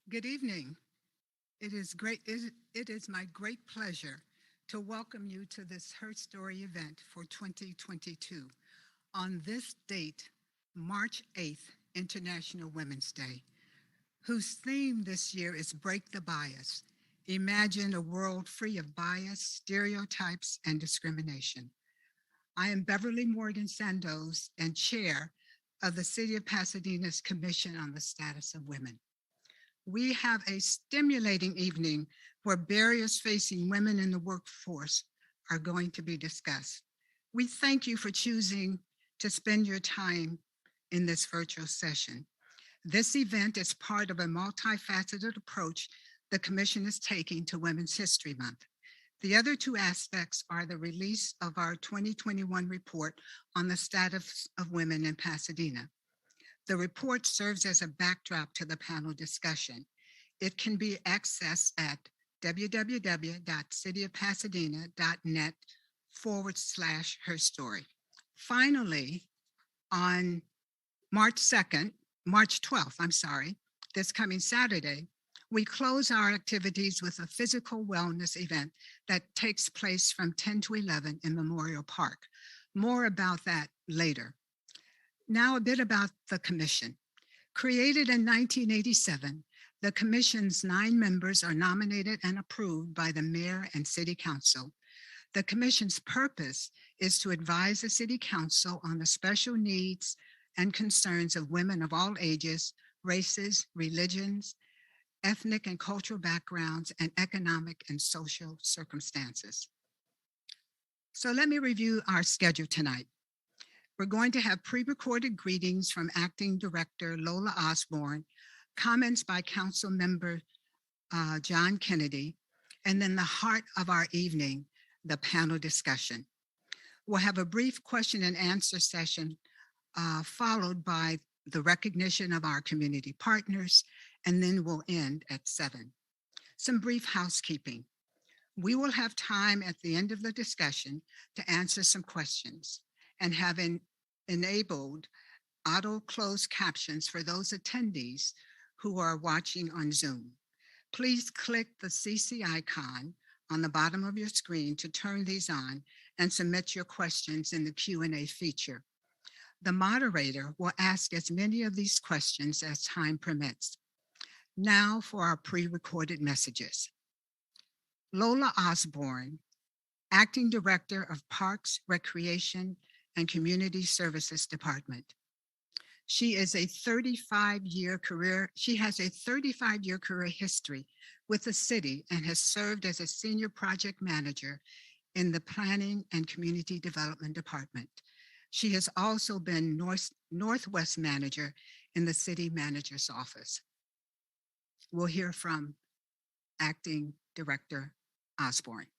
Good evening. It is my great pleasure to welcome you to this Herstory event for 2022 on this date, March 8th, International Women's Day, whose theme this year is Break the Bias. Imagine a world free of bias, stereotypes, and discrimination. I am Beverley Morgan-Sandoz and chair of the City of Pasadena's Commission on the Status of Women. We have a stimulating evening where barriers facing women in the workforce are going to be discussed. We thank you for choosing to spend your time in this virtual session. This event is part of a multifaceted approach the Commission is taking to Women's History Month. The other two aspects are the release of our 2021 report on the status of women in Pasadena. The report serves as a backdrop to the panel discussion. It can be accessed at www.cityofpasadena.net/herstory. Finally, on March 12th, this coming Saturday, we close our activities with a physical wellness event that takes place from 10 to 11 in Memorial Park. More about that later. Now, a bit about the Commission. Created in 1987, the Commission's 9 members are nominated and approved by the Mayor and City Council. The Commission's purpose is to advise the City Council on the special needs and concerns of women of all ages, races, religions, ethnic and cultural backgrounds, and economic and social circumstances. So let me review our schedule tonight. We're going to have pre-recorded greetings from Acting Director Lola Osborne, comments by Councilmember John Kennedy, and then the heart of our evening, the panel discussion. We'll have a brief question and answer session followed by the recognition of our community partners, and then we'll end at 7. Some brief housekeeping. We will have time at the end of the discussion to answer some questions and have enabled auto closed captions for those attendees who are watching on Zoom. Please click the CC icon on the bottom of your screen to turn these on and submit your questions in the Q&A feature. The moderator will ask as many of these questions as time permits. Now for our pre-recorded messages. Lola Osborne, Acting Director of Parks, Recreation, and Community Services Department. She has a 35-year career history with the city and has served as a senior project manager in the Planning and Community Development Department. She has also been Northwest Manager in the City Manager's Office. We'll hear from Acting Director Osborne.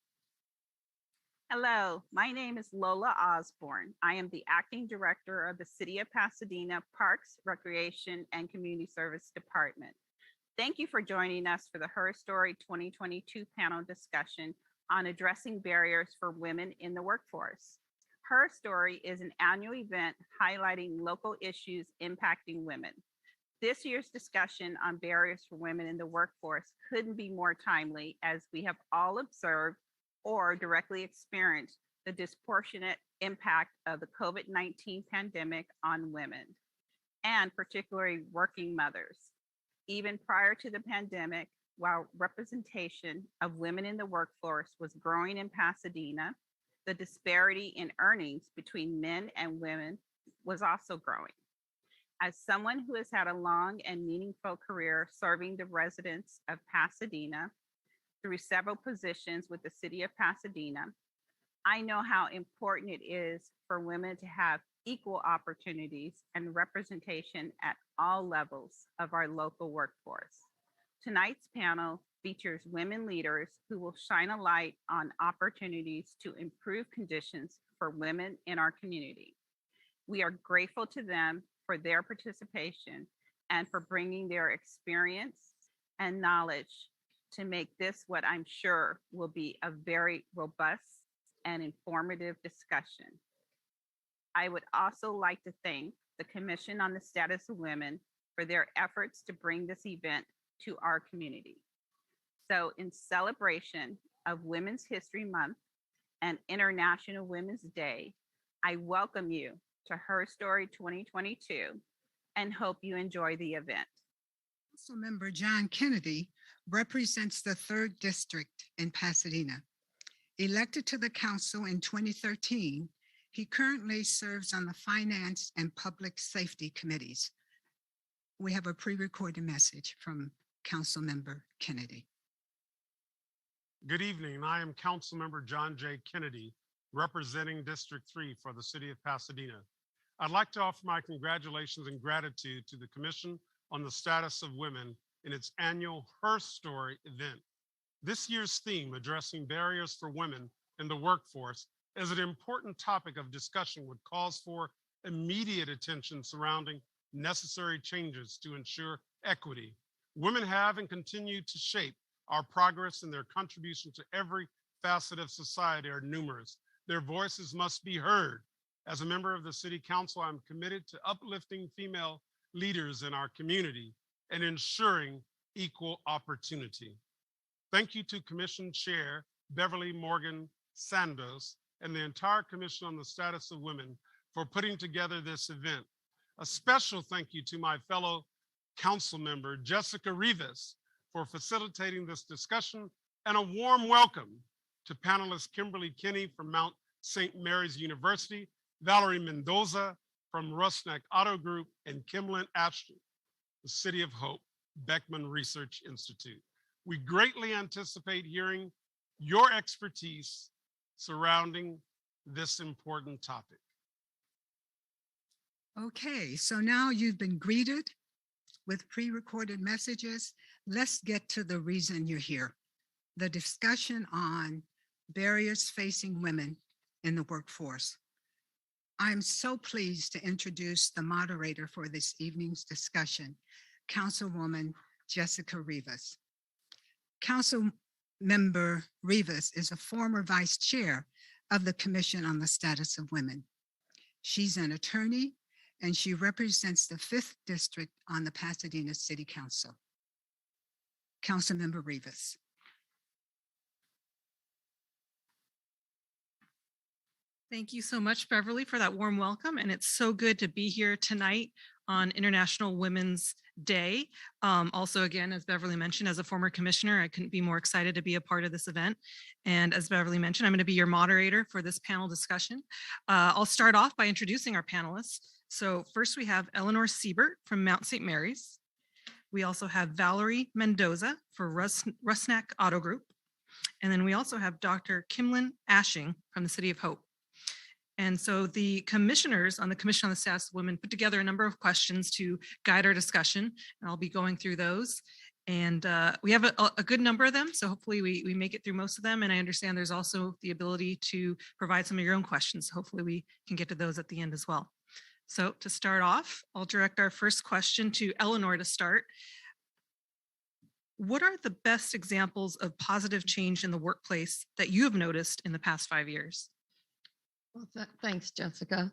Hello, my name is Lola Osborne. I am the Acting Director of the City of Pasadena Parks, Recreation, and Community Service Department. Thank you for joining us for the Herstory 2022 panel discussion on addressing barriers for women in the workforce. Herstory is an annual event highlighting local issues impacting women. This year's discussion on barriers for women in the workforce couldn't be more timely, as we have all observed or directly experienced the disproportionate impact of the COVID-19 pandemic on women, and particularly working mothers. Even prior to the pandemic, while representation of women in the workforce was growing in Pasadena, the disparity in earnings between men and women was also growing. As someone who has had a long and meaningful career serving the residents of Pasadena through several positions with the City of Pasadena, I know how important it is for women to have equal opportunities and representation at all levels of our local workforce. Tonight's panel features women leaders who will shine a light on opportunities to improve conditions for women in our community. We are grateful to them for their participation and for bringing their experience and knowledge to make this what I'm sure will be a very robust and informative discussion. I would also like to thank the Commission on the Status of Women for their efforts to bring this event to our community. So in celebration of Women's History Month and International Women's Day, I welcome you to Herstory 2022 and hope you enjoy the event. Councilmember John Kennedy represents the 3rd District in Pasadena. Elected to the council in 2013, he currently serves on the Finance and Public Safety Committees. We have a pre-recorded message from Councilmember Kennedy. Good evening. I am Councilmember John J. Kennedy, representing District 3 for the City of Pasadena. I'd like to offer my congratulations and gratitude to the Commission on the Status of Women in its annual Herstory event. This year's theme, addressing barriers for women in the workforce, is an important topic of discussion which calls for immediate attention surrounding necessary changes to ensure equity. Women have and continue to shape our progress, and their contributions to every facet of society are numerous. Their voices must be heard. As a member of the City Council, I'm committed to uplifting female leaders in our community and ensuring equal opportunity. Thank you to Commission Chair Beverley Morgan-Sandoz and the entire Commission on the Status of Women for putting together this event. A special thank you to my fellow council member, Jessica Rivas, for facilitating this discussion, and a warm welcome to panelists Kimberly Kinney from Mount St. Mary's University, Valerie Mendoza from Rusnak Auto Group, and Kimlyn Ashton, the City of Hope Beckman Research Institute. We greatly anticipate hearing your expertise surrounding this important topic. Okay, so now you've been greeted with pre-recorded messages. Let's get to the reason you're here. The discussion on barriers facing women in the workforce. I'm so pleased to introduce the moderator for this evening's discussion, Councilwoman Jessica Rivas. Councilmember Rivas is a former vice chair of the Commission on the Status of Women. She's an attorney and she represents the 5th District on the Pasadena City Council. Councilmember Rivas. Thank you so much, Beverly, for that warm welcome. And it's so good to be here tonight on International Women's Day. Also, again, as Beverly mentioned, as a former commissioner, I couldn't be more excited to be a part of this event. And as Beverly mentioned, I'm going to be your moderator for this panel discussion. I'll start off by introducing our panelists. So first we have Eleanor Siebert from Mount St. Mary's. We also have Valerie Mendoza for Rusnak Auto Group. And then we also have Dr. Kimlyn Ashing from the City of Hope. And so the commissioners on the Commission on the Status of Women put together a number of questions to guide our discussion, and I'll be going through those. And we have a good number of them, so hopefully we make it through most of them. And I understand there's also the ability to provide some of your own questions. Hopefully we can get to those at the end as well. So to start off, I'll direct our first question to Eleanor to start. What are the best examples of positive change in the workplace that you have noticed in the past 5 years? Well, thanks, Jessica.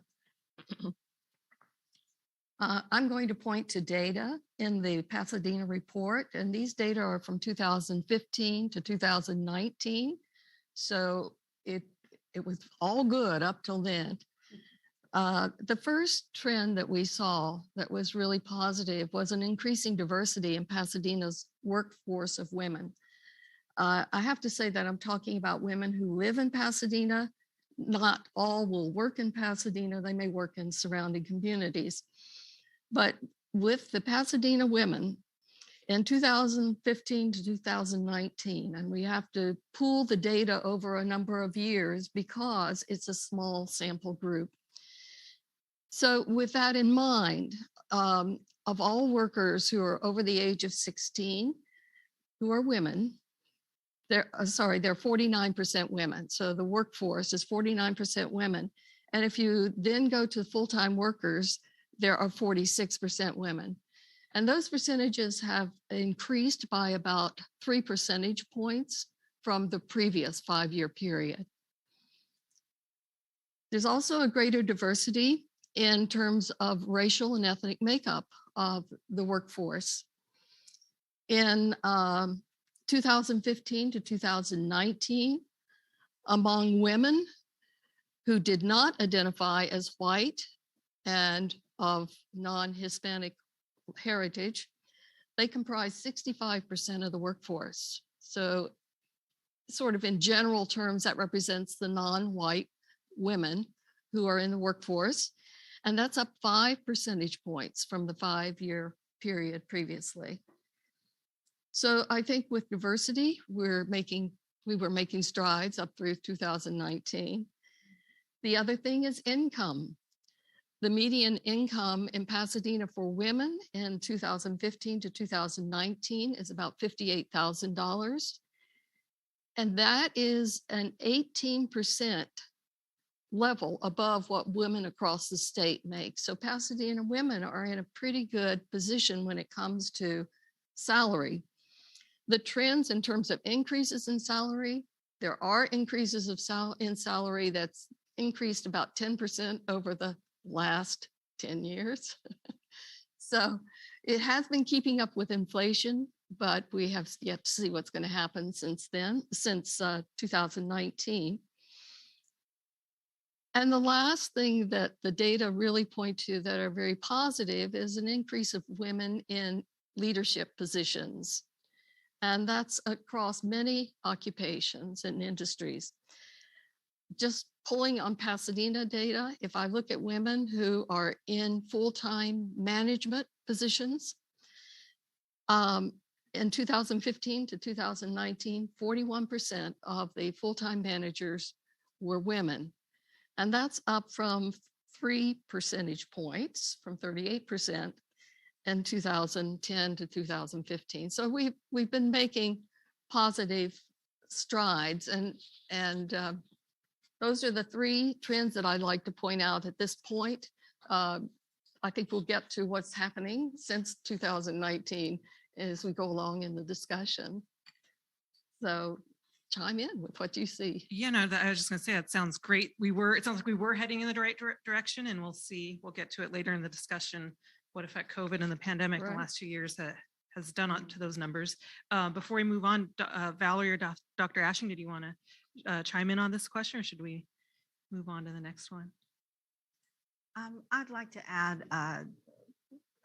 I'm going to point to data in the Pasadena report, and these data are from 2015 to 2019. So it was all good up till then. The first trend that we saw that was really positive was an increasing diversity in Pasadena's workforce of women. I have to say that I'm talking about women who live in Pasadena. Not all will work in Pasadena. They may work in surrounding communities. But with the Pasadena women in 2015 to 2019, and we have to pool the data over a number of years because it's a small sample group. So with that in mind, of all workers who are over the age of 16, who are women, they're 49% women. So the workforce is 49% women. And if you then go to full-time workers, there are 46% women. And those percentages have increased by about 3 percentage points from the previous 5-year period. There's also a greater diversity in terms of racial and ethnic makeup of the workforce. In 2015 to 2019, among women who did not identify as white and of non-Hispanic heritage, they comprise 65% of the workforce. So sort of in general terms, that represents the non-white women who are in the workforce. And that's up 5 percentage points from the 5-year period previously. So I think with diversity, we were making strides up through 2019. The other thing is income. The median income in Pasadena for women in 2015 to 2019 is about $58,000. And that is an 18% level above what women across the state make. So Pasadena women are in a pretty good position when it comes to salary. The trends in terms of increases in salary, there are increases in salary that's increased about 10% over the last 10 years. So it has been keeping up with inflation, but we have yet to see what's going to happen since 2019. And the last thing that the data really point to that are very positive is an increase of women in leadership positions. And that's across many occupations and industries. Just pulling on Pasadena data, if I look at women who are in full-time management positions, in 2015 to 2019, 41% of the full-time managers were women. And that's up from 3 percentage points, from 38% in 2010 to 2015. So we've been making positive strides, and those are the 3 trends that I'd like to point out at this point. I think we'll get to what's happening since 2019 as we go along in the discussion. So chime in with what you see. Yeah, no, I was just going to say, that sounds great. It sounds like we were heading in the right direction, and we'll get to it later in the discussion, what effect COVID and the pandemic in the last 2 years has done on to those numbers. Before we move on, Valerie or Dr. Ashing, did you want to chime in on this question, or should we move on to the next one? I'd like to add a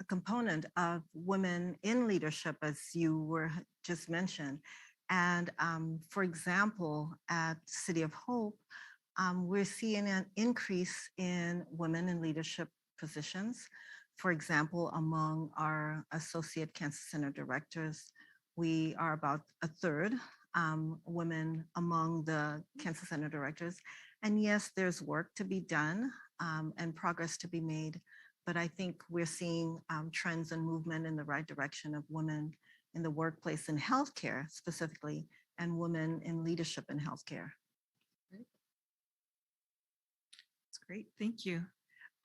component of women in leadership, as you were just mentioned. And for example, at City of Hope, we're seeing an increase in women in leadership positions. For example, among our associate cancer center directors, we are about a third women among the cancer center directors. And yes, there's work to be done and progress to be made, but I think we're seeing trends and movement in the right direction of women in the workplace in healthcare specifically, and women in leadership in healthcare. That's great, thank you.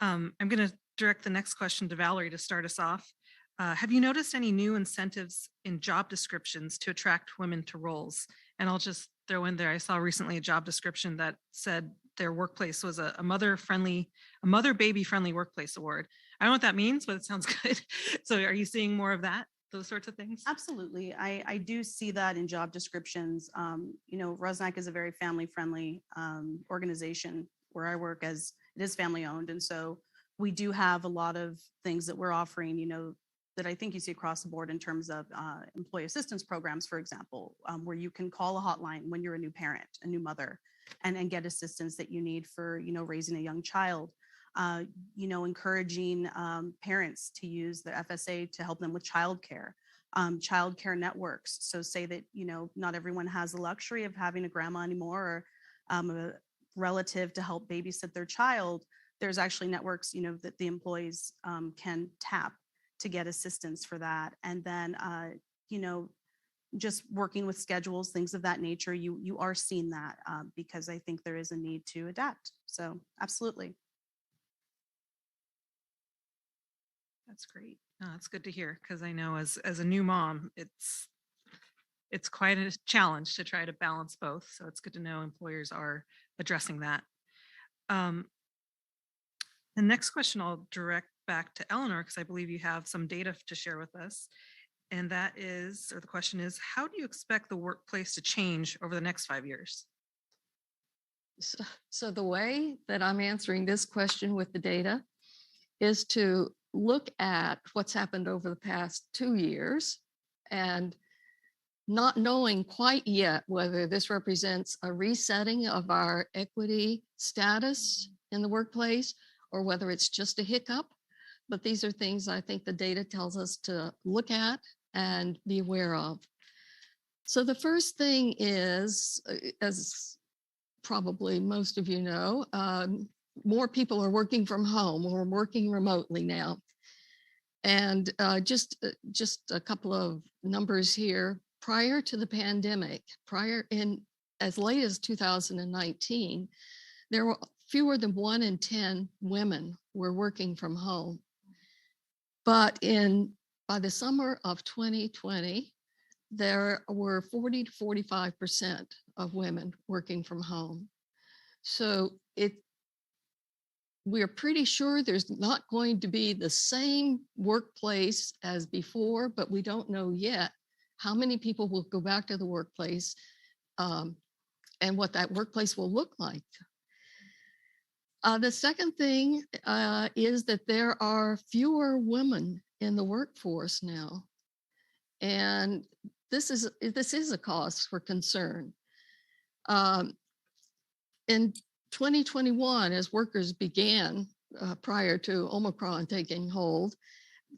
I'm going to direct the next question to Valerie to start us off. Have you noticed any new incentives in job descriptions to attract women to roles? And I'll just throw in there, I saw recently a job description that said their workplace was a mother baby friendly workplace award. I don't know what that means, but it sounds good. So are you seeing more of that, those sorts of things? Absolutely. I do see that in job descriptions. RUSNAC is a very family friendly organization where I work, as it is family owned. And so we do have a lot of things that we're offering, that I think you see across the board in terms of employee assistance programs, for example, where you can call a hotline when you're a new parent, a new mother, and get assistance that you need for, raising a young child. Encouraging parents to use the FSA to help them with childcare, childcare networks. So say that, not everyone has the luxury of having a grandma anymore, or a relative to help babysit their child. There's actually networks, that the employees can tap to get assistance for that. And then, just working with schedules, things of that nature, you are seeing that because I think there is a need to adapt. So absolutely. That's great. No, that's good to hear, because I know as a new mom, it's quite a challenge to try to balance both. So it's good to know employers are addressing that. The next question I'll direct back to Eleanor, because I believe you have some data to share with us. And that is, or the question is, how do you expect the workplace to change over the next 5 years? So the way that I'm answering this question with the data is to look at what's happened over the past 2 years and not knowing quite yet whether this represents a resetting of our equity status in the workplace or whether it's just a hiccup. But these are things I think the data tells us to look at and be aware of. So the first thing is, as probably most of you know, more people are working from home or working remotely now. And just a couple of numbers here. Prior to the pandemic, as late as 2019, there were fewer than 1 in 10 women were working from home. But by the summer of 2020, there were 40 to 45% of women working from home. So we're pretty sure there's not going to be the same workplace as before, but we don't know yet how many people will go back to the workplace and what that workplace will look like. The second thing is that there are fewer women in the workforce now. And this is a cause for concern. In 2021, as workers began, prior to Omicron taking hold,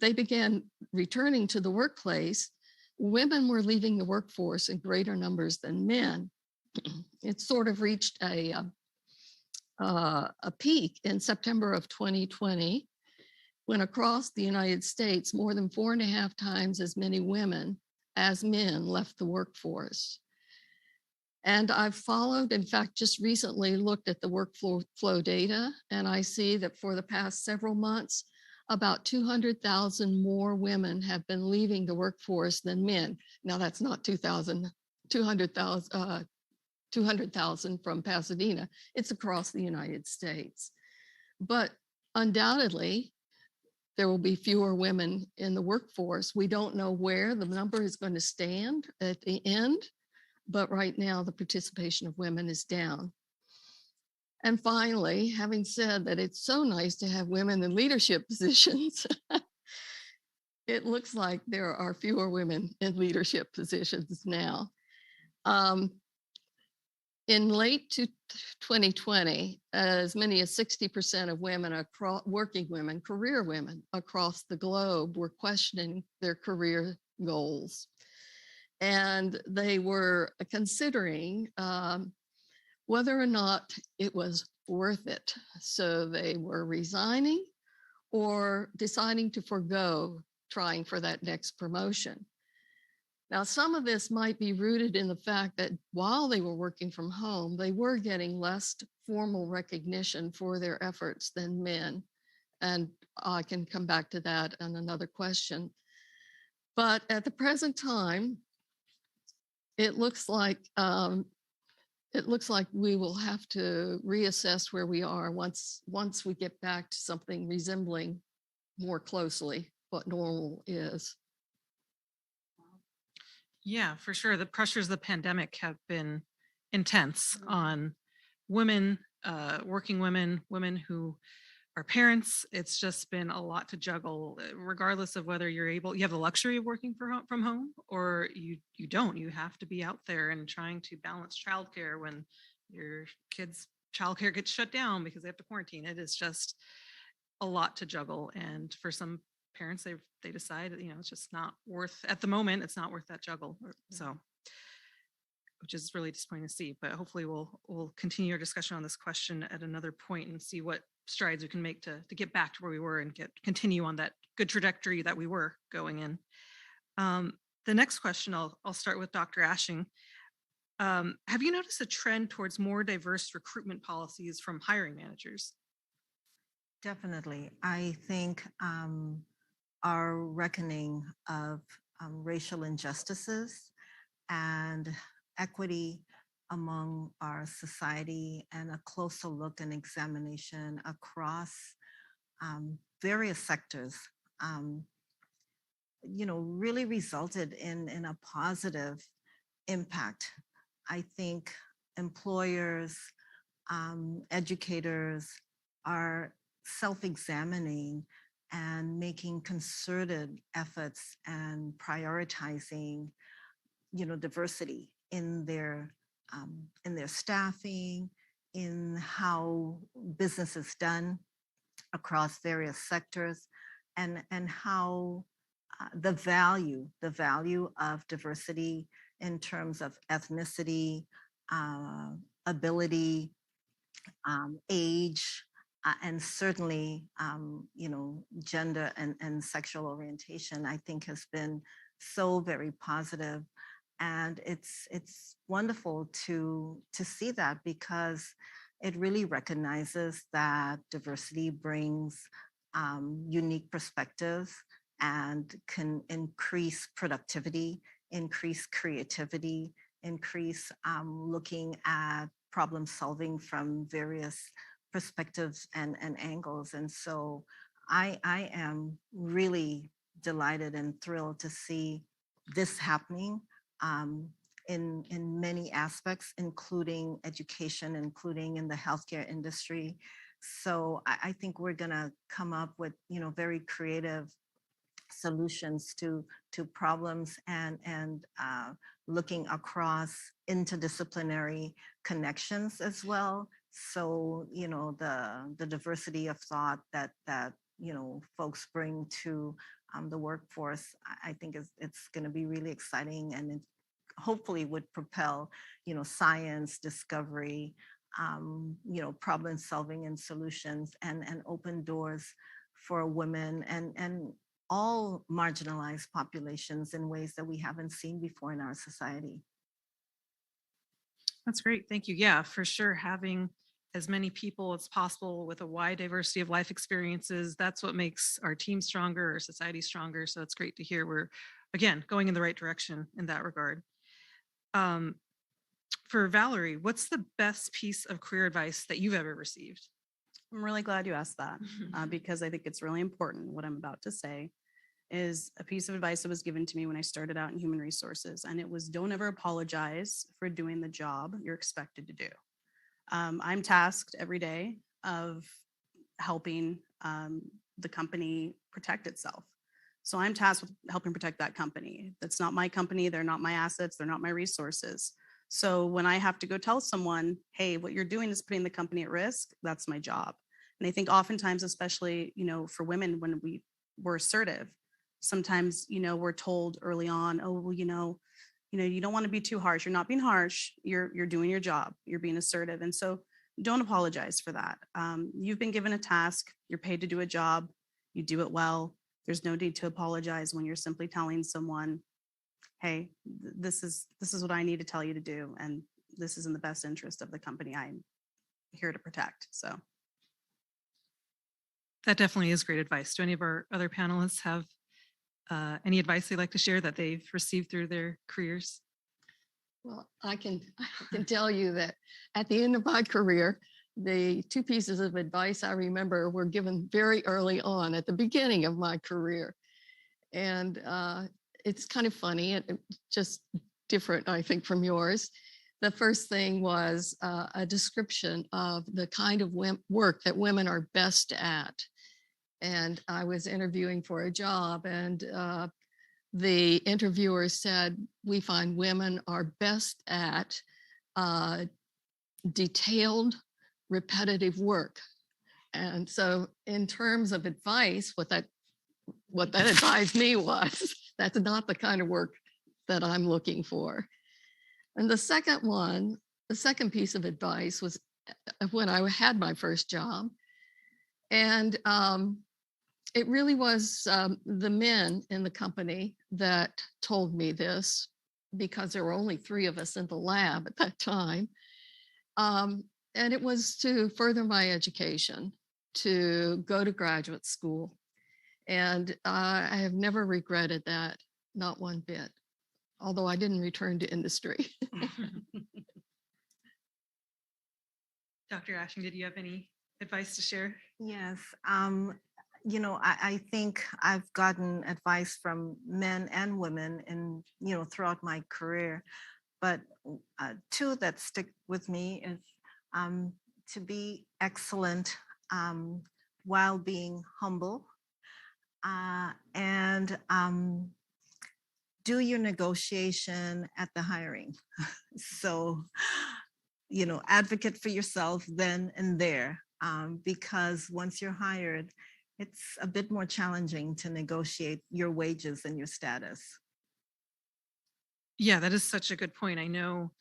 they began returning to the workplace. Women were leaving the workforce in greater numbers than men. It sort of reached a peak in September of 2020, when across the United States, more than 4.5 times as many women as men left the workforce. And I've followed, in fact, just recently looked at the workflow data, and I see that for the past several months, about 200,000 more women have been leaving the workforce than men. Now that's not 200,000 from Pasadena. It's across the United States. But undoubtedly, there will be fewer women in the workforce. We don't know where the number is going to stand at the end, but right now the participation of women is down. And finally, having said that it's so nice to have women in leadership positions, it looks like there are fewer women in leadership positions now. In late 2020, as many as 60% of women, working women, career women across the globe were questioning their career goals. And they were considering whether or not it was worth it. So they were resigning or deciding to forego trying for that next promotion. Now, some of this might be rooted in the fact that while they were working from home, they were getting less formal recognition for their efforts than men. And I can come back to that in another question. But at the present time, it looks like we will have to reassess where we are once we get back to something resembling more closely what normal is. Yeah, for sure. The pressures of the pandemic have been intense on women, working women, women who are parents. It's just been a lot to juggle, regardless of whether you have the luxury of working from home or you don't. You have to be out there and trying to balance childcare when your kids' childcare gets shut down because they have to quarantine. It is just a lot to juggle. And for some parents, they decide, it's just not worth, at the moment, it's not worth that juggle. So, which is really disappointing to see, but hopefully we'll continue our discussion on this question at another point and see what strides we can make to get back to where we were and continue on that good trajectory that we were going in. The next question, I'll start with Dr. Ashing. Have you noticed a trend towards more diverse recruitment policies from hiring managers? Definitely. I think our reckoning of racial injustices and equity among our society and a closer look and examination across various sectors really resulted in a positive impact. I think employers, educators are self-examining and making concerted efforts and prioritizing, diversity in their staffing, in how business is done across various sectors, and how the value of diversity in terms of ethnicity, ability, age, and certainly, gender and sexual orientation, I think has been so very positive. And it's wonderful to see that, because it really recognizes that diversity brings unique perspectives and can increase productivity, increase creativity, increase looking at problem solving from various perspectives and angles. And so I am really delighted and thrilled to see this happening in many aspects, including education, including in the healthcare industry. So I think we're going to come up with, very creative solutions to problems, and looking across interdisciplinary connections as well. So, the diversity of thought that folks bring to the workforce, I think it's going to be really exciting, and it hopefully would propel, science, discovery, problem solving and solutions, and open doors for women and all marginalized populations in ways that we haven't seen before in our society. That's great. Thank you. Yeah, for sure. Having as many people as possible with a wide diversity of life experiences, that's what makes our team stronger, our society stronger. So it's great to hear we're, again, going in the right direction in that regard. For Valerie, what's the best piece of career advice that you've ever received? I'm really glad you asked that, because I think it's really important. What I'm about to say is a piece of advice that was given to me when I started out in human resources, and it was, don't ever apologize for doing the job you're expected to do. I'm tasked every day of helping the company protect itself. So I'm tasked with helping protect that company. That's not my company. They're not my assets. They're not my resources. So when I have to go tell someone, hey, what you're doing is putting the company at risk, that's my job. And I think oftentimes, especially, for women, when we're assertive, sometimes, we're told early on, oh, well, you don't want to be too harsh. You're not being harsh. You're doing your job. You're being assertive. And so don't apologize for that. You've been given a task. You're paid to do a job. You do it well. There's no need to apologize when you're simply telling someone, hey, this is what I need to tell you to do. And this is in the best interest of the company I'm here to protect. So that definitely is great advice. Do any of our other panelists have any advice they'd like to share that they've received through their careers? Well, I can tell you that at the end of my career, the two pieces of advice I remember were given very early on at the beginning of my career. And it's kind of funny, and just different, I think, from yours. The first thing was a description of the kind of work that women are best at. And I was interviewing for a job, and the interviewer said, we find women are best at detailed, repetitive work. And so in terms of advice, what that advised me was, that's not the kind of work that I'm looking for. And the second piece of advice was when I had my first job. And it really was the men in the company that told me this, because there were only 3 of us in the lab at that time. And it was to further my education, to go to graduate school. And I have never regretted that, not one bit, although I didn't return to industry. Dr. Ashing, did you have any advice to share? Yes. you know, I think I've gotten advice from men and women and, you know, throughout my career, but two that stick with me is to be excellent while being humble, and do your negotiation at the hiring. So, you know, advocate for yourself then and there, because once you're hired, it's a bit more challenging to negotiate your wages and your status. Yeah, that is such a good point. I know,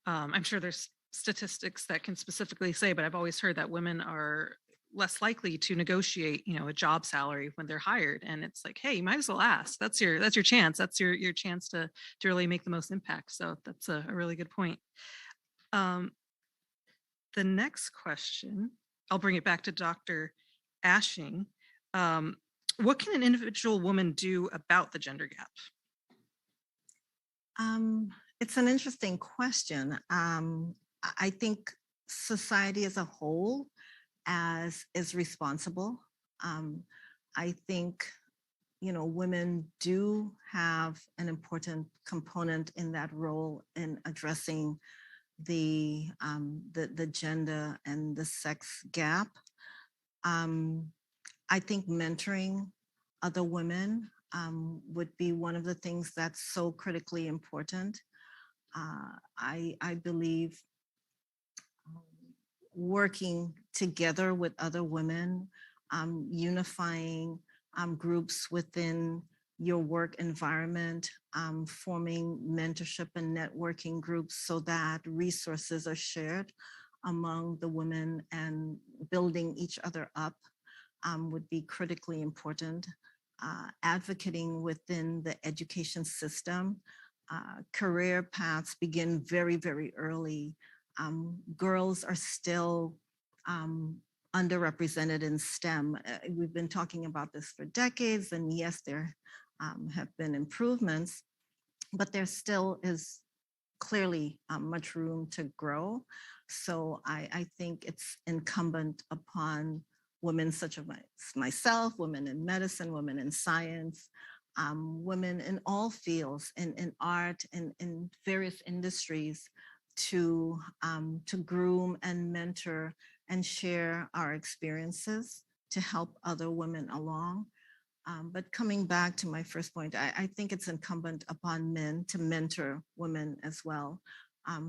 I'm sure there's statistics that can specifically say, but I've always heard that women are less likely to negotiate, a job salary when they're hired. And it's like, hey, you might as well ask. That's your chance. That's your chance to really make the most impact. So that's a really good point. The next question, I'll bring it back to Dr. Ashing. What can an individual woman do about the gender gap? It's an interesting question. I think society as a whole is responsible. I think, you know, women do have an important component in that role in addressing the gender and the sex gap. I think mentoring other women would be one of the things that's so critically important. I believe working together with other women, unifying groups within your work environment, forming mentorship and networking groups so that resources are shared among the women and building each other up would be critically important. Advocating within the education system. Career paths begin very, very early. Girls are still underrepresented in STEM. We've been talking about this for decades, and yes, there have been improvements, but there still is clearly much room to grow. So I think it's incumbent upon women such as myself, women in medicine, women in science, women in all fields, in art, and in various industries, to groom and mentor and share our experiences to help other women along. But coming back to my first point, I think it's incumbent upon men to mentor women as well,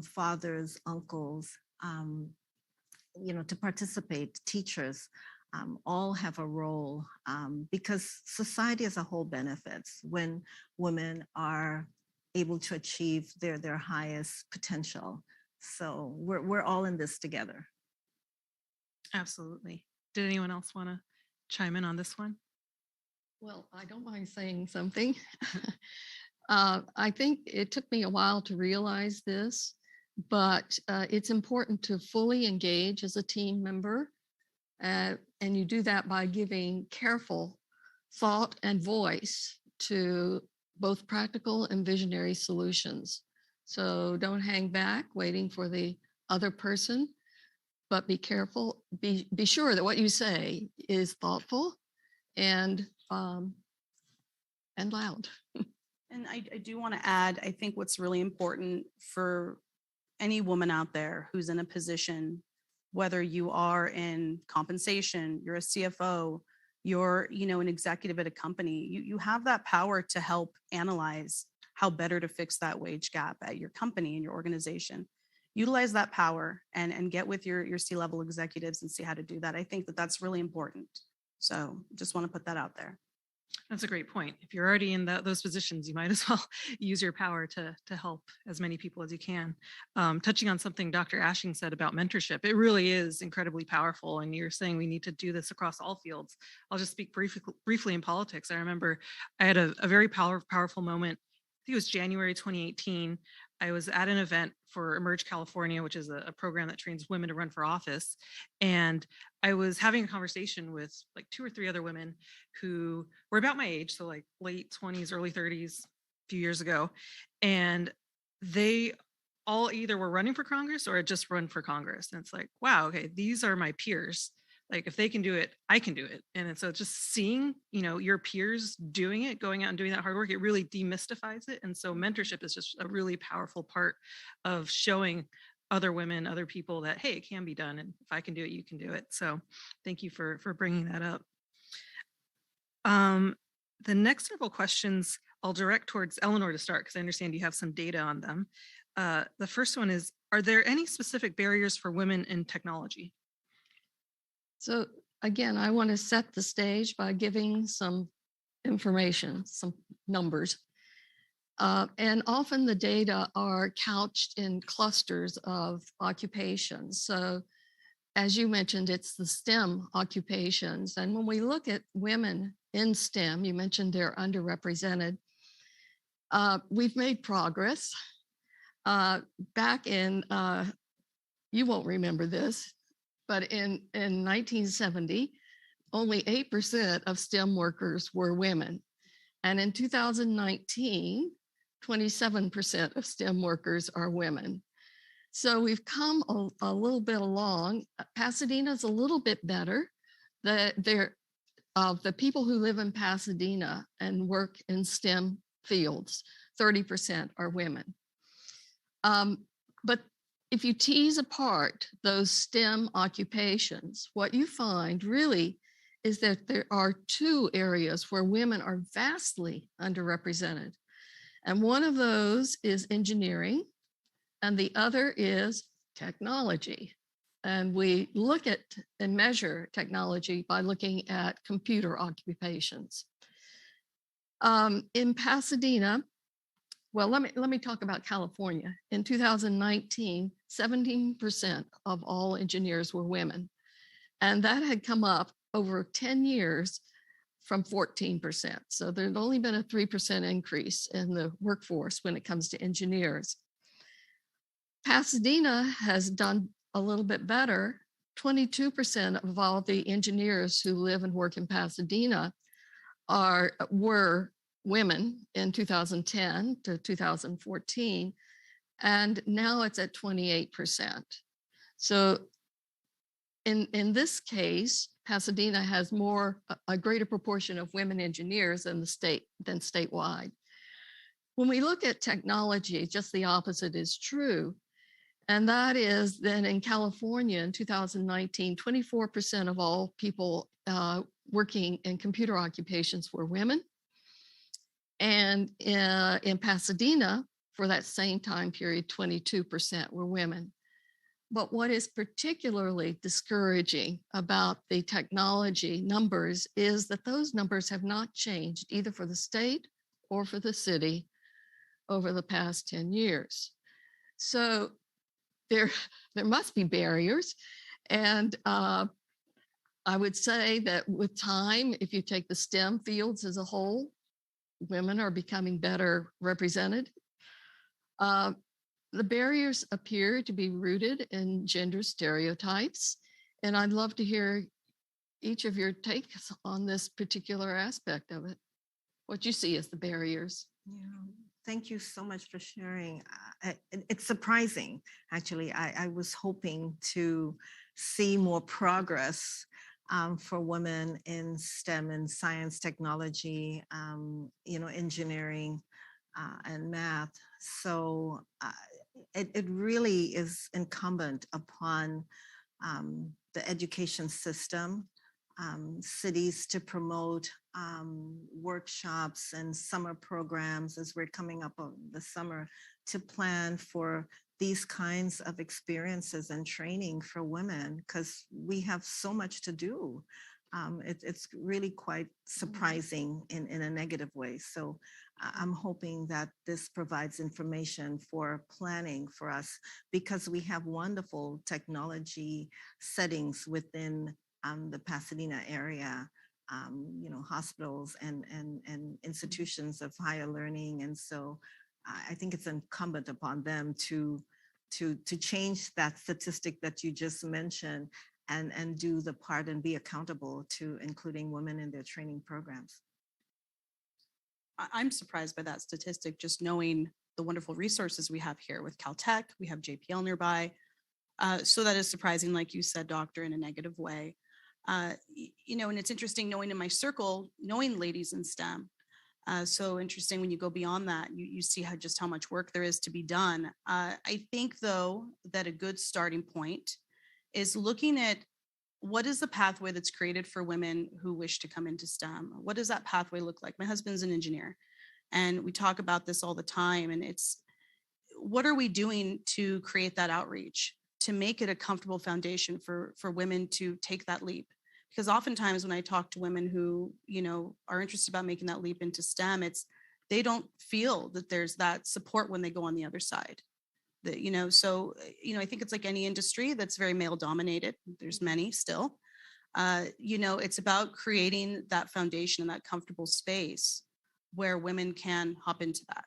fathers, uncles, you know, to participate, teachers, all have a role, because society as a whole benefits when women are able to achieve their highest potential. So we're all in this together. Absolutely. Did anyone else want to chime in on this one? Well, I don't mind saying something. I think it took me a while to realize this, but it's important to fully engage as a team member. And you do that by giving careful thought and voice to both practical and visionary solutions. So don't hang back waiting for the other person, but be careful, be sure that what you say is thoughtful and loud. And I do want to add, I think what's really important for any woman out there who's in a position, whether you are in compensation, you're a CFO, you're, an executive at a company, you have that power to help analyze how better to fix that wage gap at your company and your organization. Utilize that power and get with your C-level executives and see how to do that. I think that that's really important. So just want to put that out there. That's a great point. If you're already in those positions, you might as well use your power to help as many people as you can. Touching on something Dr. Ashing said about mentorship, it really is incredibly powerful. And you're saying we need to do this across all fields. I'll just speak briefly in politics. I remember I had a very powerful moment. I think it was January 2018. I was at an event for Emerge California, which is a program that trains women to run for office. And I was having a conversation with like 2 or 3 other women who were about my age, so like late 20s, early 30s, a few years ago. And they all either were running for Congress or had just run for Congress. And it's like, wow, okay, these are my peers. like if they can do it, I can do it. And so just seeing, your peers doing it, going out and doing that hard work, it really demystifies it. And so mentorship is just a really powerful part of showing other women, other people that, hey, it can be done. And if I can do it, you can do it. So thank you for bringing that up. The next several questions I'll direct towards Eleanor to start, because I understand you have some data on them. The first one is, are there any specific barriers for women in technology? So again, I want to set the stage by giving some information, some numbers. And often the data are couched in clusters of occupations. So as you mentioned, it's the STEM occupations. And when we look at women in STEM, you mentioned they're underrepresented. We've made progress. Back in, you won't remember this, but in 1970, only 8% of STEM workers were women. And in 2019, 27% of STEM workers are women. So we've come a little bit along. Pasadena's a little bit better. The people who live in Pasadena and work in STEM fields, 30% are women. But if you tease apart those STEM occupations, what you find really is that there are two areas where women are vastly underrepresented. And one of those is engineering, and the other is technology. And we look at and measure technology by looking at computer occupations. In Pasadena, well, let me talk about California. In 2019, 17% of all engineers were women. And that had come up over 10 years from 14%. So there'd only been a 3% increase in the workforce when it comes to engineers. Pasadena has done a little bit better. 22% of all the engineers who live and work in Pasadena were women in 2010 to 2014, and now it's at 28%. So in this case, Pasadena has a greater proportion of women engineers than statewide. When we look at technology, just the opposite is true. And that is that in California in 2019, 24% of all people working in computer occupations were women. And in Pasadena, for that same time period, 22% were women. But what is particularly discouraging about the technology numbers is that those numbers have not changed either for the state or for the city over the past 10 years. So there must be barriers. And I would say that with time, if you take the STEM fields as a whole, women are becoming better represented. The barriers appear to be rooted in gender stereotypes. And I'd love to hear each of your takes on this particular aspect of it. What you see as the barriers. Yeah. Thank you so much for sharing. It's surprising, actually. I was hoping to see more progress for women in STEM and science, technology, engineering, and math. So it really is incumbent upon the education system, cities to promote workshops and summer programs as we're coming up on the summer to plan for these kinds of experiences and training for women, because we have so much to do. It's really quite surprising in a negative way. So I'm hoping that this provides information for planning for us, because we have wonderful technology settings within the Pasadena area, hospitals and institutions of higher learning. And so I think it's incumbent upon them to change that statistic that you just mentioned and do the part and be accountable to including women in their training programs. I'm surprised by that statistic, just knowing the wonderful resources we have here with Caltech, we have JPL nearby. So that is surprising, like you said, Doctor, in a negative way. And it's interesting knowing in my circle, knowing ladies in STEM. So interesting when you go beyond that, you see how much work there is to be done. I think though that a good starting point is looking at what is the pathway that's created for women who wish to come into STEM? What does that pathway look like? My husband's an engineer, and we talk about this all the time. And it's, what are we doing to create that outreach, to make it a comfortable foundation for women to take that leap? Because oftentimes when I talk to women who, are interested about making that leap into STEM, they don't feel that there's that support when they go on the other side. I think it's like any industry that's very male dominated. There's many still. It's about creating that foundation and that comfortable space where women can hop into that.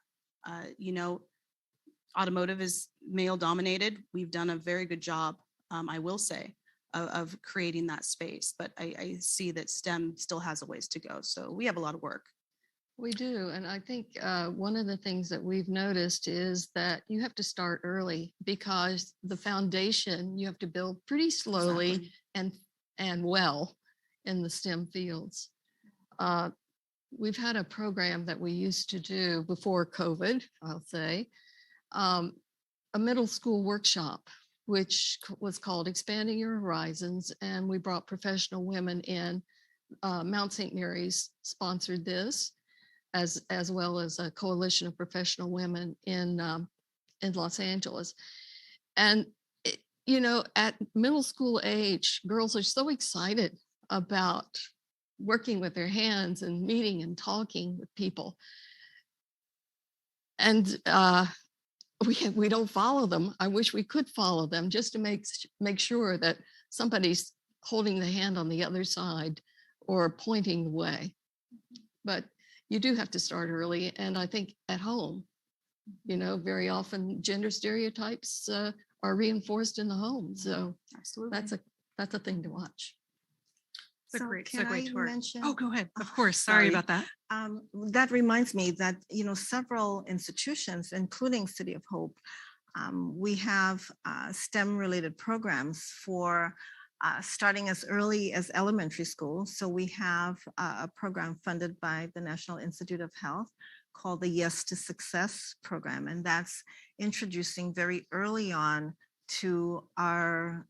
Automotive is male dominated. We've done a very good job, I will say, of creating that space, but I see that STEM still has a ways to go. So we have a lot of work. We do. And I think one of the things that we've noticed is that you have to start early, because the foundation you have to build pretty slowly and well in the STEM fields. We've had a program that we used to do before COVID, I'll say, a middle school workshop, which was called Expanding Your Horizons. And we brought professional women in. Mount St. Mary's sponsored this, as well as a coalition of professional women in Los Angeles. And, at middle school age, girls are so excited about working with their hands and meeting and talking with people. And we don't follow them. I wish we could follow them just to make sure that somebody's holding the hand on the other side or pointing the way. But you do have to start early. And I think at home, very often gender stereotypes are reinforced in the home. So Absolutely. That's a thing to watch. It's a So great can segue I to our. mention- Oh, go ahead. Of course. Sorry about that. That reminds me that, several institutions, including City of Hope, we have STEM-related programs for starting as early as elementary school. So we have a program funded by the National Institute of Health called the Yes to Success program. And that's introducing very early on to our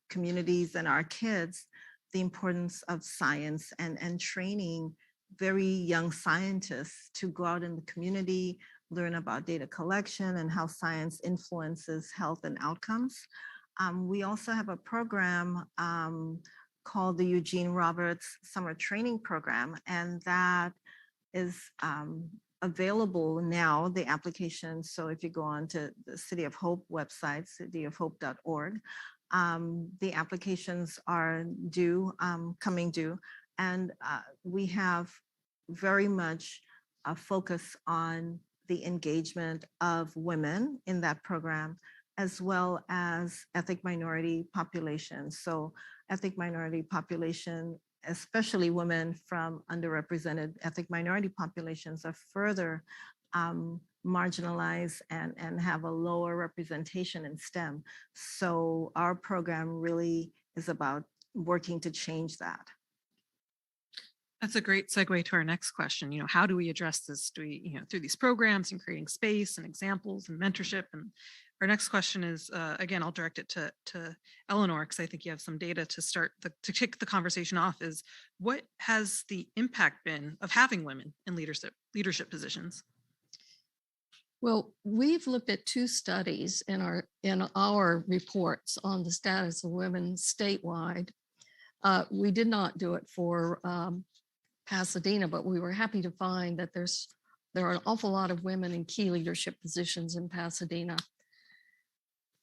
communities and our kids the importance of science and training very young scientists to go out in the community, learn about data collection and how science influences health and outcomes. We also have a program called the Eugene Roberts Summer Training Program, and that is available now, the application. So if you go on to the City of Hope website, cityofhope.org, the applications are coming due. And we have very much a focus on the engagement of women in that program, as well as ethnic minority populations. So ethnic minority population, especially women from underrepresented ethnic minority populations, are further marginalized and have a lower representation in STEM. So our program really is about working to change that. That's a great segue to our next question. How do we address this? Do we, through these programs and creating space and examples and mentorship? And our next question is, again, I'll direct it to Eleanor, because I think you have some data to start to kick the conversation off. Is what has the impact been of having women in leadership positions? Well, we've looked at 2 studies in our reports on the status of women statewide. We did not do it for Pasadena, but we were happy to find that there are an awful lot of women in key leadership positions in Pasadena.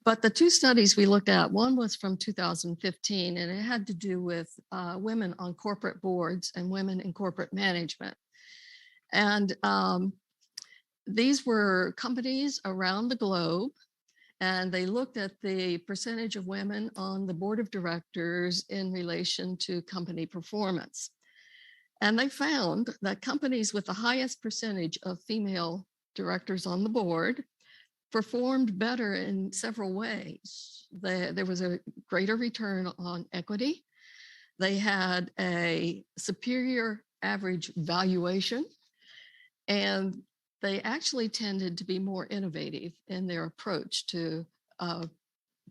But the 2 studies we looked at, one was from 2015, and it had to do with women on corporate boards and women in corporate management. And these were companies around the globe, and they looked at the percentage of women on the board of directors in relation to company performance. And they found that companies with the highest percentage of female directors on the board performed better in several ways. There was a greater return on equity. They had a superior average valuation, and they actually tended to be more innovative in their approach to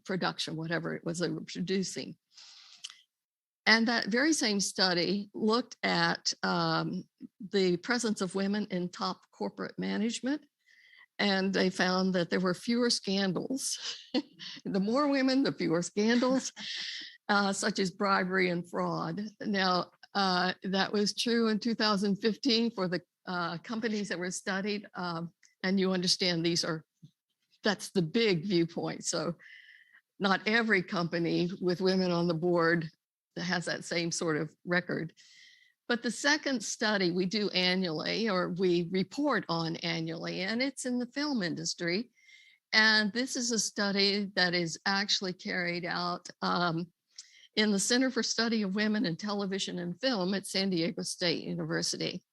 production, whatever it was they were producing. And that very same study looked at the presence of women in top corporate management, and they found that there were fewer scandals. The more women, the fewer scandals, such as bribery and fraud. Now, that was true in 2015 for the companies that were studied. And you understand that's the big viewpoint. So not every company with women on the board has that same sort of record. But the second study we do annually, or we report on annually, and it's in the film industry. And this is a study that is actually carried out in the Center for Study of Women in Television and Film at San Diego State University.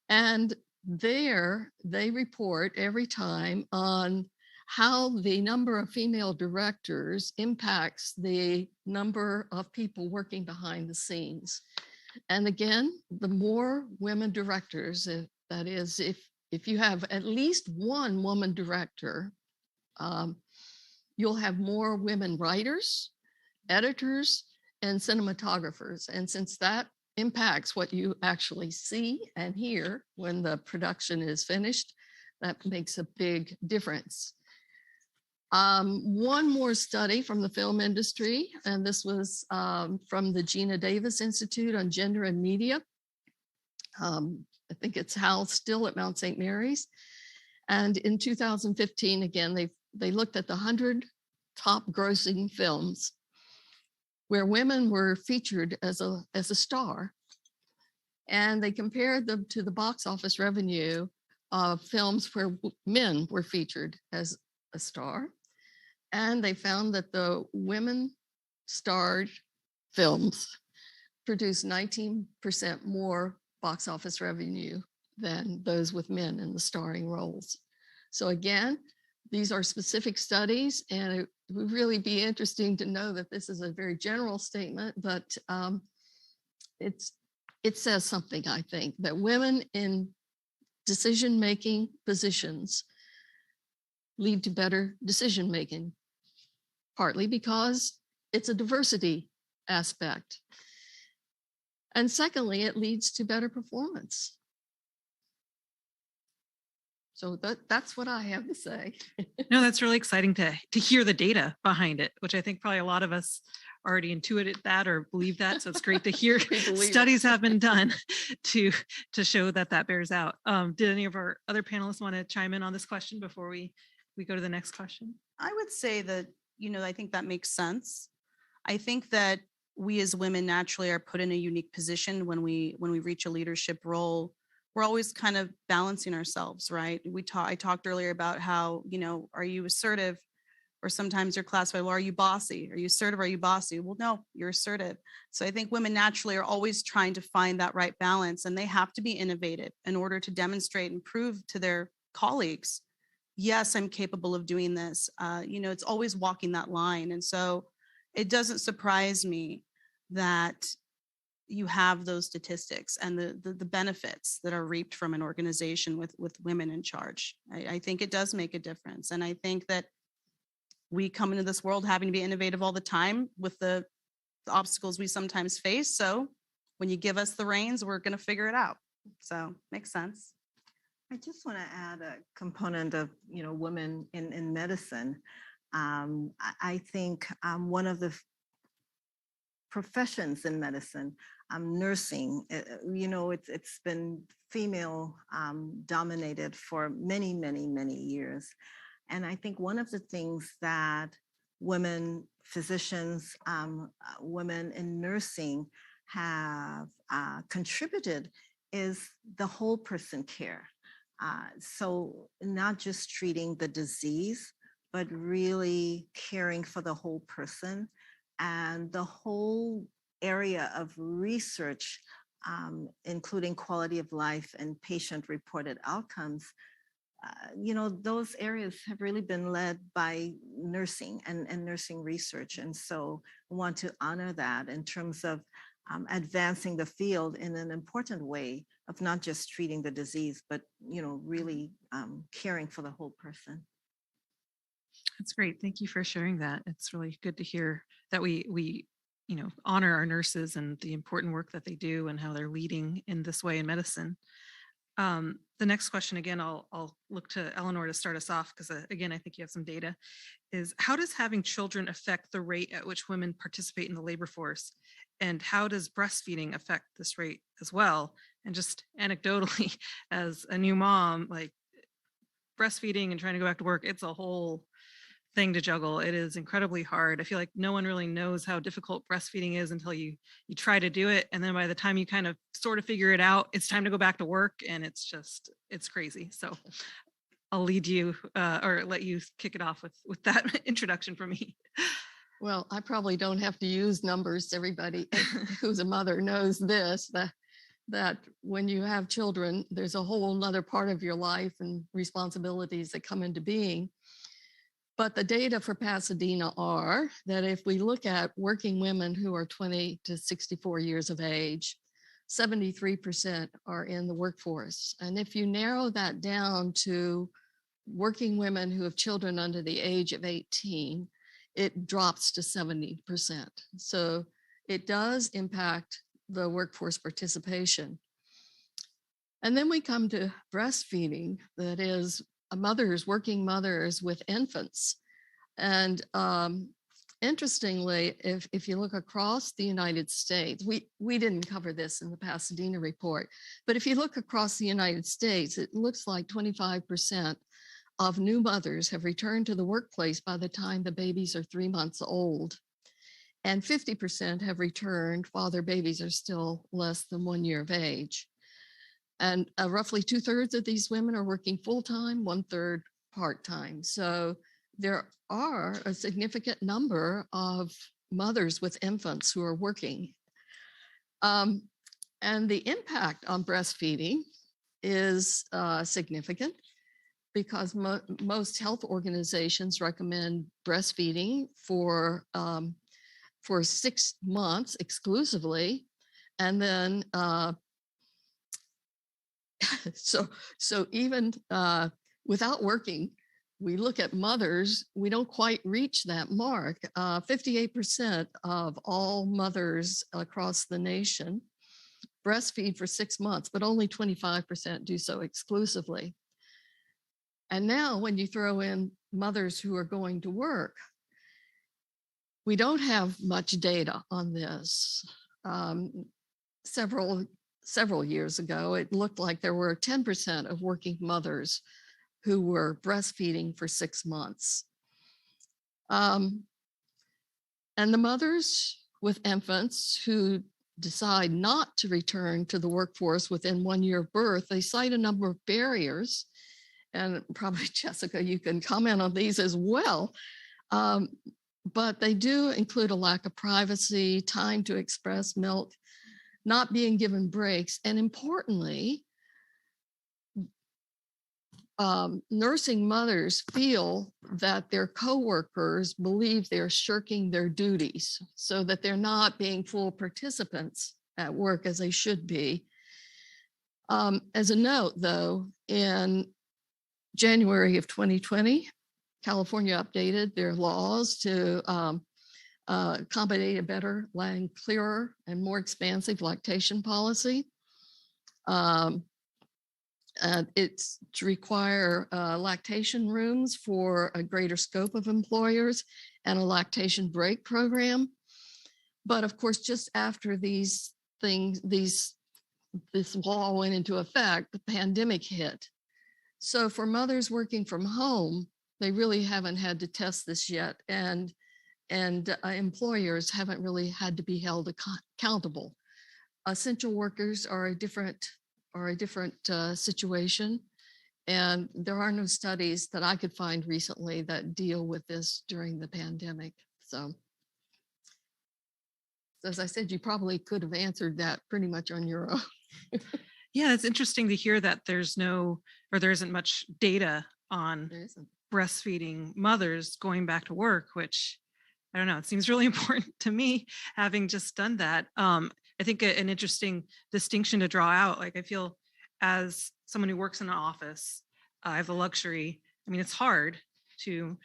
And there they report every time on how the number of female directors impacts the number of people working behind the scenes. And again, the more women directors, that is, if you have at least one woman director, you'll have more women writers, editors, and cinematographers. And since that impacts what you actually see and hear when the production is finished, that makes a big difference. One more study from the film industry, and this was from the Gina Davis Institute on Gender and Media. I think it's housed still at Mount St. Mary's. And in 2015, again, they looked at the 100 top grossing films where women were featured as a star. And they compared them to the box office revenue of films where men were featured as a star. And they found that the women starred films produced 19% more box office revenue than those with men in the starring roles. So again, these are specific studies, and it would really be interesting to know that this is a very general statement, but it says something, I think, that women in decision-making positions lead to better decision-making, partly because it's a diversity aspect. And secondly, it leads to better performance. So that's what I have to say. No, that's really exciting to hear the data behind it, which I think probably a lot of us already intuited that or believe that. So it's great to hear studies have been done to show that bears out. Did any of our other panelists want to chime in on this question before we go to the next question? I would say that, I think that makes sense. I think that we as women naturally are put in a unique position when we reach a leadership role. We're always kind of balancing ourselves, right? I talked earlier about how, are you assertive? Or sometimes you're classified, well, are you bossy? Are you assertive? Are you bossy? Well, no, you're assertive. So I think women naturally are always trying to find that right balance, and they have to be innovative in order to demonstrate and prove to their colleagues, yes, I'm capable of doing this. It's always walking that line. And so it doesn't surprise me that you have those statistics and the benefits that are reaped from an organization with women in charge. I think it does make a difference. And I think that we come into this world having to be innovative all the time with the obstacles we sometimes face. So when you give us the reins, we're going to figure it out. So makes sense. I just want to add a component of, women in medicine. I think one of the professions in medicine, nursing, it's been female dominated for many, many, many years. And I think one of the things that women physicians, women in nursing have contributed is the whole person care. So not just treating the disease, but really caring for the whole person, and the whole area of research, including quality of life and patient-reported outcomes. Those areas have really been led by nursing and nursing research. And so I want to honor that in terms of advancing the field in an important way of not just treating the disease, but, really caring for the whole person. That's great. Thank you for sharing that. It's really good to hear that we honor our nurses and the important work that they do and how they're leading in this way in medicine. The next question, again, I'll look to Eleanor to start us off because again, I think you have some data, is how does having children affect the rate at which women participate in the labor force? And how does breastfeeding affect this rate as well? And just anecdotally, as a new mom, like breastfeeding and trying to go back to work, it's a whole thing to juggle. It is incredibly hard. I feel like no one really knows how difficult breastfeeding is until you try to do it. And then by the time you kind of sort of figure it out, it's time to go back to work. And it's crazy. So I'll lead you or let you kick it off with that introduction from me. Well, I probably don't have to use numbers. Everybody who's a mother knows this, that when you have children, there's a whole nother part of your life and responsibilities that come into being. But the data for Pasadena are that if we look at working women who are 20 to 64 years of age, 73% are in the workforce. And if you narrow that down to working women who have children under the age of 18, it drops to 70%. So it does impact the workforce participation. And then we come to breastfeeding, that is working mothers with infants. And interestingly, if you look across the United States, we didn't cover this in the Pasadena report, but if you look across the United States, it looks like 25% of new mothers have returned to the workplace by the time the babies are 3 months old. And 50% have returned while their babies are still less than 1 year of age. And roughly 2/3 of these women are working full-time, 1/3 part-time. So there are a significant number of mothers with infants who are working. And the impact on breastfeeding is significant because most health organizations recommend breastfeeding for 6 months exclusively. And then so even without working, we look at mothers, we don't quite reach that mark. 58% of all mothers across the nation breastfeed for 6 months, but only 25% do so exclusively. And now when you throw in mothers who are going to work, we don't have much data on this. Several years ago, it looked like there were 10% of working mothers who were breastfeeding for 6 months. And the mothers with infants who decide not to return to the workforce within 1 year of birth, they cite a number of barriers. And probably, Jessica, you can comment on these as well. But they do include a lack of privacy, time to express milk, not being given breaks, and importantly, nursing mothers feel that their coworkers believe they're shirking their duties so that they're not being full participants at work as they should be. As a note, though, in January of 2020, California updated their laws to accommodate a better, clearer, and more expansive lactation policy. It's to require lactation rooms for a greater scope of employers and a lactation break program. But of course, just after this law went into effect, the pandemic hit. So for mothers working from home, they really haven't had to test this yet, and employers haven't really had to be held accountable. Essential workers are a different situation, and there are no studies that I could find recently that deal with this during the pandemic. So as I said, you probably could have answered that pretty much on your own. Yeah, it's interesting to hear that there isn't much data on breastfeeding mothers going back to work, which I don't know, it seems really important to me, having just done that. I think an interesting distinction to draw out, like I feel as someone who works in an office, I have the luxury, I mean, it's hard to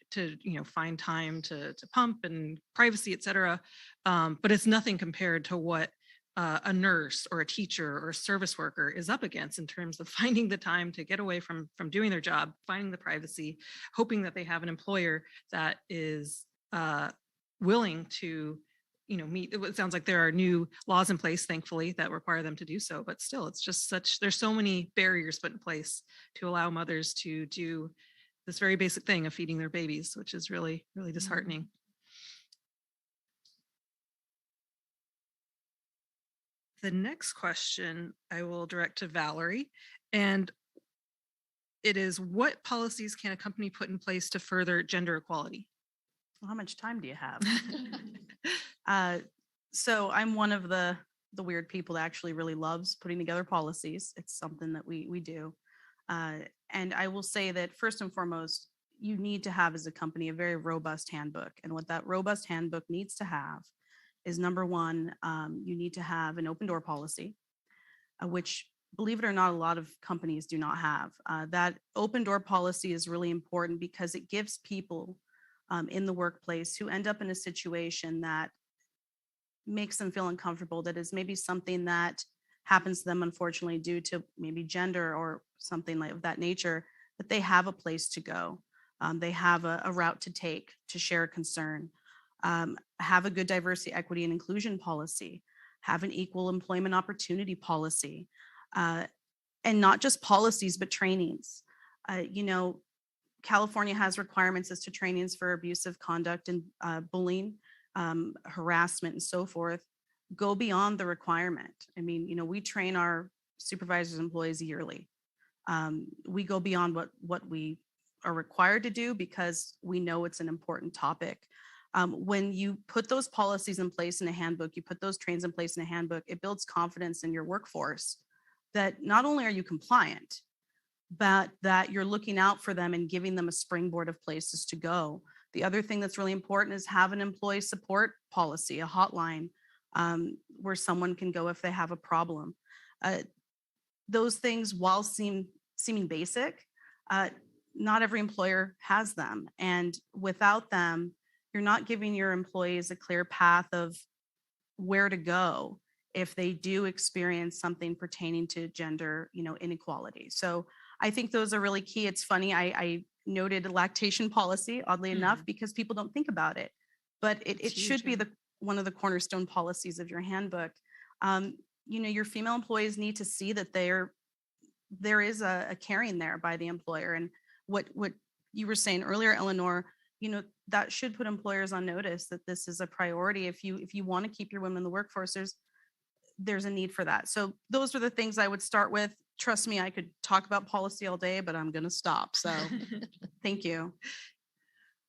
find time to pump and privacy, et cetera. But it's nothing compared to what a nurse or a teacher or a service worker is up against in terms of finding the time to get away from doing their job, finding the privacy, hoping that they have an employer that is willing to meet. It sounds like there are new laws in place, thankfully, that require them to do so, but still, it's just there's so many barriers put in place to allow mothers to do this very basic thing of feeding their babies, which is really, really disheartening. The next question I will direct to Valerie, and it is, what policies can a company put in place to further gender equality? Well, how much time do you have? So I'm one of the weird people that actually really loves putting together policies. It's something that we do. And I will say that first and foremost, you need to have as a company a very robust handbook. And what that robust handbook needs to have is, number one, you need to have an open door policy, which, believe it or not, a lot of companies do not have. That open door policy is really important because it gives people in the workplace who end up in a situation that makes them feel uncomfortable, that is maybe something that happens to them, unfortunately, due to maybe gender or something like of that nature, that they have a place to go. They have a route to take to share a concern, have a good diversity, equity, and inclusion policy, have an equal employment opportunity policy, and not just policies, but trainings. California has requirements as to trainings for abusive conduct and bullying, harassment, and so forth. Go beyond the requirement. I mean, we train our supervisors, employees yearly. We go beyond what we are required to do because we know it's an important topic. When you put those policies in place in a handbook, you put those trains in place in a handbook, it builds confidence in your workforce that not only are you compliant, but that you're looking out for them and giving them a springboard of places to go. The other thing that's really important is have an employee support policy, a hotline where someone can go if they have a problem. Those things, while seeming basic, not every employer has them. And without them, you're not giving your employees a clear path of where to go if they do experience something pertaining to gender, inequality. So I think those are really key. It's funny, I noted a lactation policy, oddly enough, because people don't think about it, but it should be one of the cornerstone policies of your handbook. Your female employees need to see that there is a caring there by the employer. And what you were saying earlier, Eleanor, that should put employers on notice that this is a priority. If you want to keep your women in the workforce, there's a need for that. So those are the things I would start with. Trust me, I could talk about policy all day, but I'm going to stop. So thank you.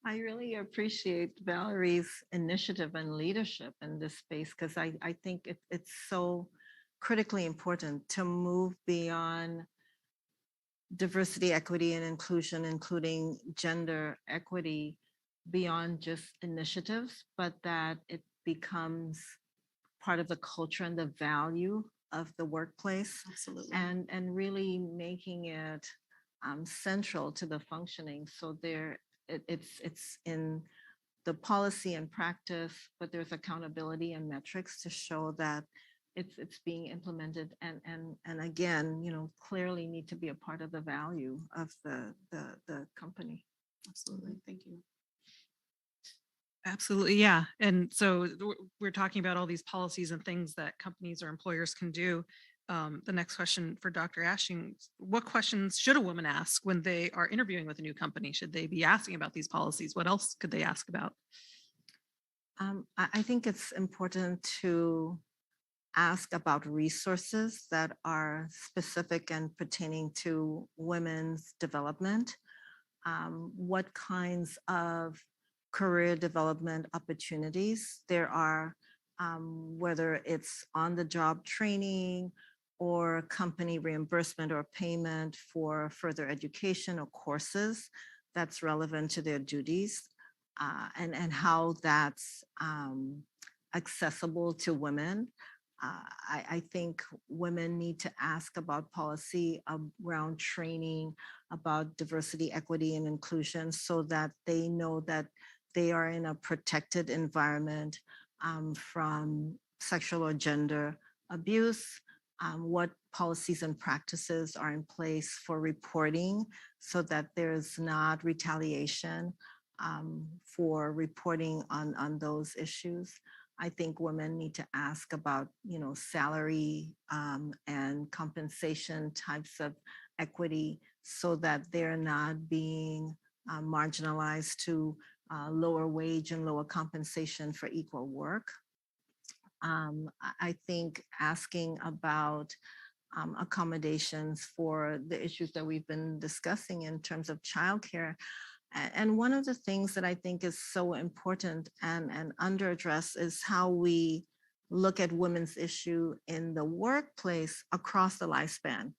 I really appreciate Valerie's initiative and leadership in this space, because I think it's so critically important to move beyond diversity, equity, and inclusion, including gender equity, beyond just initiatives, but that it becomes part of the culture and the value of the workplace. Absolutely. And really making it central to the functioning. So it's in the policy and practice, but there's accountability and metrics to show that it's being implemented, and again, clearly need to be a part of the value of the company. Absolutely. Thank you. Absolutely, yeah. And so we're talking about all these policies and things that companies or employers can do. The next question for Dr. Ashing: what questions should a woman ask when they are interviewing with a new company? Should they be asking about these policies? What else could they ask about? I think it's important to ask about resources that are specific and pertaining to women's development. What kinds of career development opportunities there are, whether it's on-the-job training or company reimbursement or payment for further education or courses that's relevant to their duties, and how that's accessible to women. I think women need to ask about policy around training, about diversity, equity, and inclusion, so that they know that they are in a protected environment from sexual or gender abuse, what policies and practices are in place for reporting so that there's not retaliation for reporting on those issues. I think women need to ask about, salary and compensation types of equity so that they're not being marginalized to lower wage and lower compensation for equal work. I think asking about accommodations for the issues that we've been discussing in terms of childcare. And one of the things that I think is so important and under-addressed is how we look at women's issue in the workplace across the lifespan.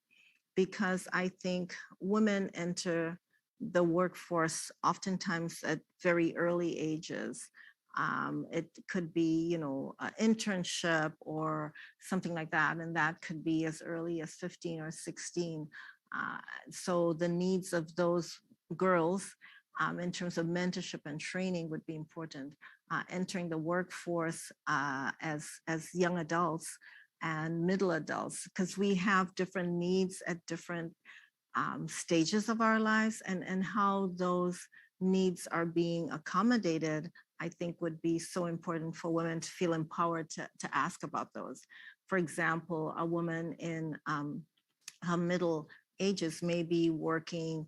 Because I think women enter the workforce oftentimes at very early ages. It could be, an internship or something like that, and that could be as early as 15 or 16. So the needs of those girls in terms of mentorship and training would be important. Entering the workforce as young adults and middle adults, because we have different needs at different stages of our lives, and how those needs are being accommodated, I think would be so important for women to feel empowered to ask about those. For example, a woman in her middle ages may be working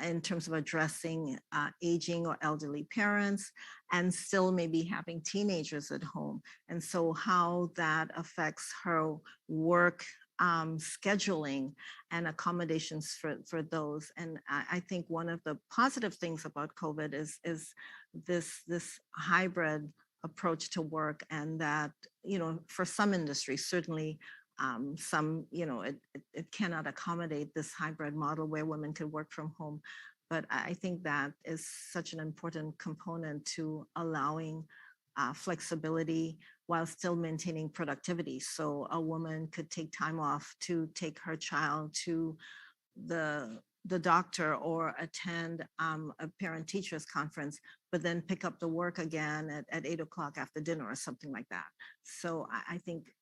in terms of addressing aging or elderly parents, and still maybe having teenagers at home. And so how that affects her work scheduling and accommodations for those. And I think one of the positive things about COVID is this hybrid approach to work, and that, for some industries, certainly some, it cannot accommodate this hybrid model where women could work from home. But I think that is such an important component to allowing flexibility while still maintaining productivity. So a woman could take time off to take her child to the doctor or attend a parent teachers conference, but then pick up the work again at 8 o'clock after dinner or something like that. So I think,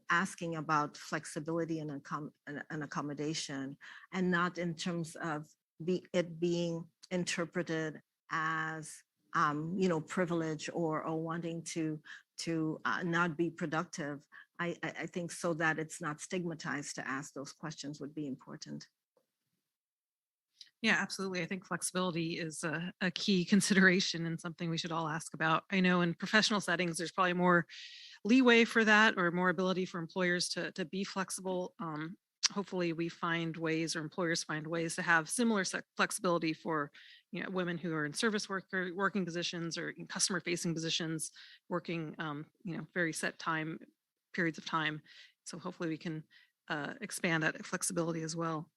asking about flexibility and accommodation, and not in terms of it being interpreted as privilege or wanting to not be productive. I think so that it's not stigmatized to ask those questions would be important. Yeah, absolutely. I think flexibility is a key consideration and something we should all ask about. I know in professional settings, there's probably more leeway for that, or more ability for employers to be flexible. Hopefully we find ways, or employers find ways to have similar flexibility for women who are in service working positions or in customer facing positions, working very set periods of time. So hopefully we can expand that flexibility as well.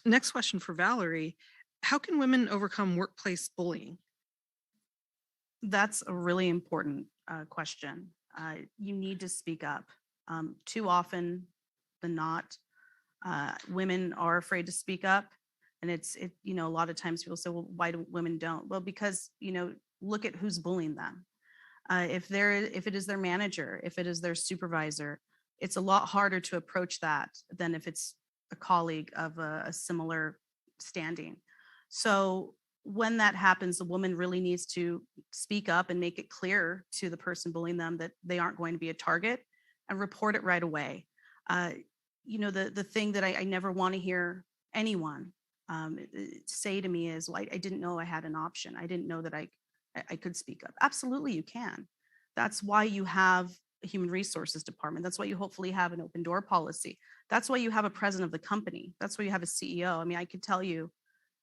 Next question for Valerie: how can women overcome workplace bullying? That's a really important question. You need to speak up. Too often than not, women are afraid to speak up. And a lot of times people say, well, why do women don't? Well, because, look at who's bullying them. If it is their manager, if it is their supervisor, it's a lot harder to approach that than if it's a colleague of a similar standing. So when that happens, the woman really needs to speak up and make it clear to the person bullying them that they aren't going to be a target, and report it right away. The thing that I never want to hear anyone say to me is, well, I didn't know I had an option. I didn't know that I could speak up. Absolutely, you can. That's why you have a human resources department. That's why you hopefully have an open door policy. That's why you have a president of the company. That's why you have a CEO. I mean, I could tell you,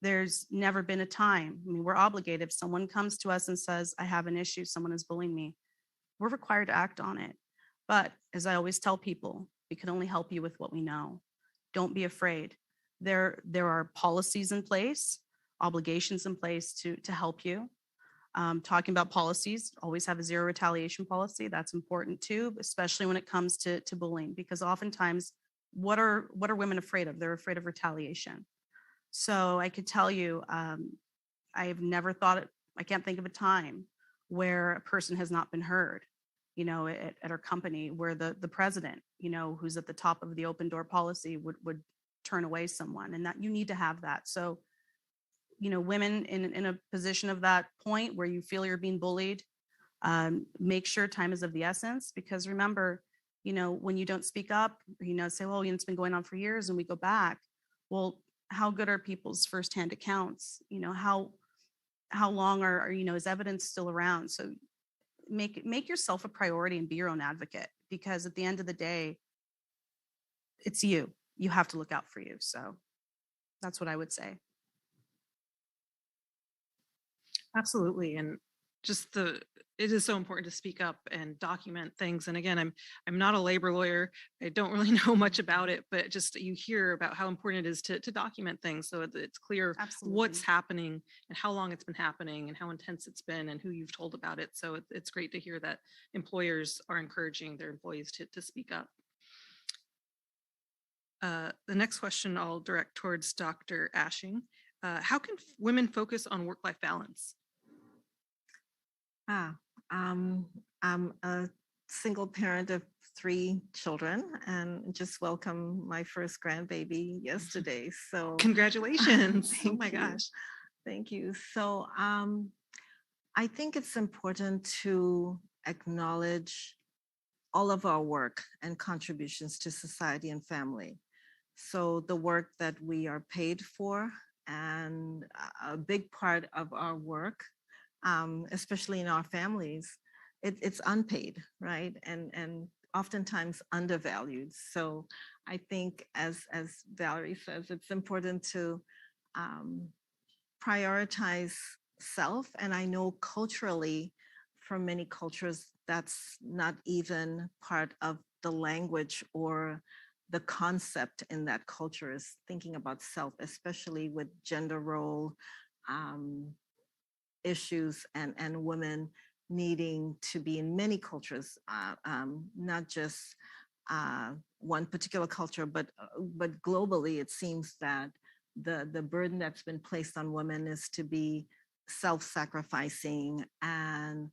there's never been a time. I mean, we're obligated. If someone comes to us and says, I have an issue, someone is bullying me, we're required to act on it. But as I always tell people, we can only help you with what we know. Don't be afraid. There are policies in place, obligations in place to help you. Talking about policies, always have a zero retaliation policy. That's important too, especially when it comes to bullying, because oftentimes what are women afraid of? They're afraid of retaliation. So I could tell you, I've never thought it, I can't think of a time where a person has not been heard, at our company, where the president, who's at the top of the open door policy would turn away someone, and that you need to have that. So, women in a position of that point where you feel you're being bullied, make sure time is of the essence, because remember, when you don't speak up, say, well, it's been going on for years, and we go back, well, how good are people's firsthand accounts? How long is evidence still around? So make yourself a priority and be your own advocate, because at the end of the day, it's you have to look out for you. So that's what I would say. Absolutely. And just it is so important to speak up and document things. And again, I'm not a labor lawyer. I don't really know much about it, but just you hear about how important it is to document things, so it's clear what's happening and how long it's been happening and how intense it's been and who you've told about it. So it's great to hear that employers are encouraging their employees to speak up. The next question I'll direct towards Dr. Ashing. How can women focus on work-life balance? I'm a single parent of 3 children and just welcomed my first grandbaby yesterday. So congratulations. Oh my you. gosh. Thank you. So I think it's important to acknowledge all of our work and contributions to society and family. So the work that we are paid for, and a big part of our work, especially in our families, it's unpaid, right? And oftentimes undervalued. So I think, as Valerie says, it's important to prioritize self. And I know culturally, for many cultures, that's not even part of the language or the concept in that culture, is thinking about self, especially with gender role issues and women needing to be in many cultures, not just one particular culture, but globally. It seems that the burden that's been placed on women is to be self-sacrificing and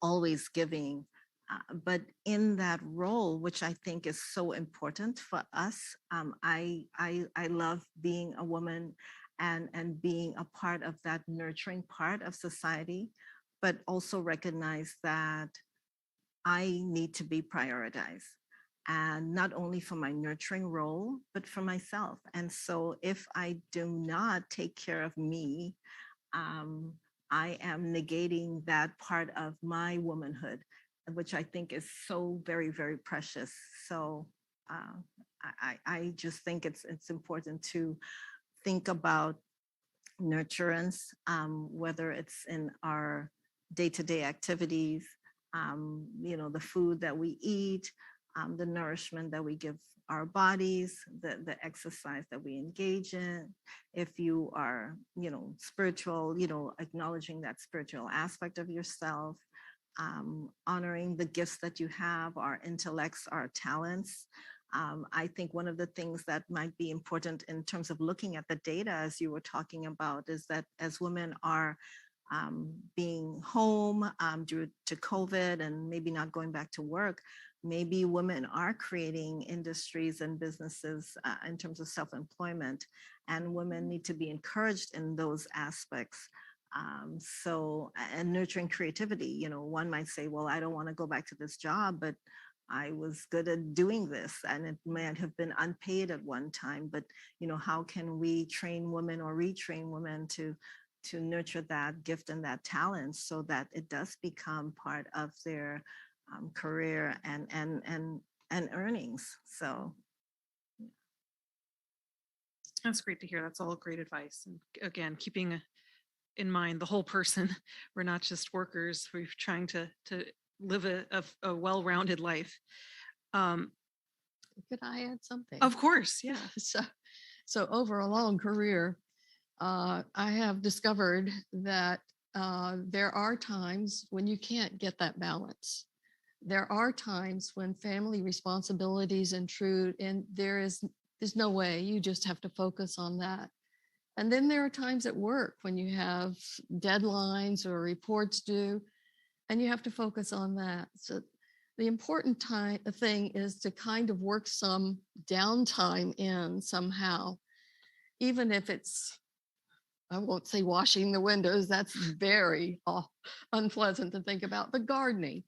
always giving. But in that role, which I think is so important for us, I love being a woman and being a part of that nurturing part of society, but also recognize that I need to be prioritized, and not only for my nurturing role, but for myself. And so if I do not take care of me, I am negating that part of my womanhood, which I think is so very, very precious. So I just think it's important to think about nurturance, whether it's in our day-to-day activities, the food that we eat, the nourishment that we give our bodies, the exercise that we engage in. If you are, spiritual, acknowledging that spiritual aspect of yourself, honoring the gifts that you have, our intellects, our talents. I think one of the things that might be important in terms of looking at the data, as you were talking about, is that as women are being home due to COVID and maybe not going back to work, maybe women are creating industries and businesses in terms of self-employment, and women need to be encouraged in those aspects. And nurturing creativity, one might say, well, I don't want to go back to this job, but I was good at doing this, and it might have been unpaid at one time, but how can we train women or retrain women to nurture that gift and that talent so that it does become part of their career and earnings? So that's great to hear. That's all great advice. And again, keeping in mind the whole person. We're not just workers. We're trying to live a well-rounded life. Could I add something? Of course, yeah. So over a long career, I have discovered that there are times when you can't get that balance. There are times when family responsibilities intrude and there's no way, you just have to focus on that. And then there are times at work when you have deadlines or reports due and you have to focus on that. So the important thing is to kind of work some downtime in somehow, even if it's, I won't say washing the windows, that's very unpleasant to think about, but gardening.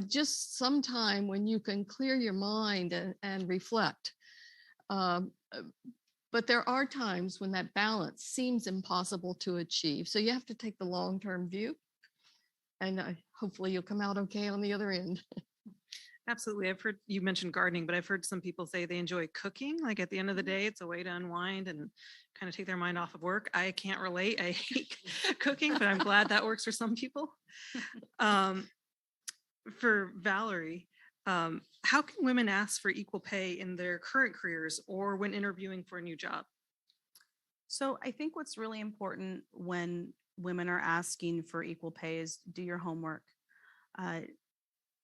Just some time when you can clear your mind and reflect. But there are times when that balance seems impossible to achieve. So you have to take the long-term view, and hopefully you'll come out okay on the other end. Absolutely. I've heard you mentioned gardening, but I've heard some people say they enjoy cooking. Like at the end of the day, it's a way to unwind and kind of take their mind off of work. I can't relate. I hate cooking, but I'm glad that works for some people. For Valerie, how can women ask for equal pay in their current careers or when interviewing for a new job? So I think what's really important when women are asking for equal pay is do your homework.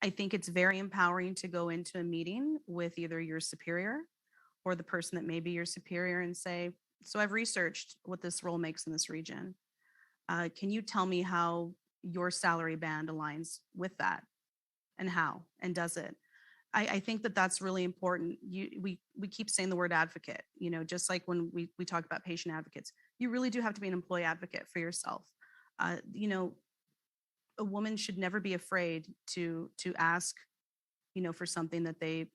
I think it's very empowering to go into a meeting with either your superior or the person that may be your superior and say, so I've researched what this role makes in this region. Can you tell me how your salary band aligns with that and how, and does it? I think that that's really important. We keep saying the word advocate, just like when we talk about patient advocates, you really do have to be an employee advocate for yourself. A woman should never be afraid to ask, for something that they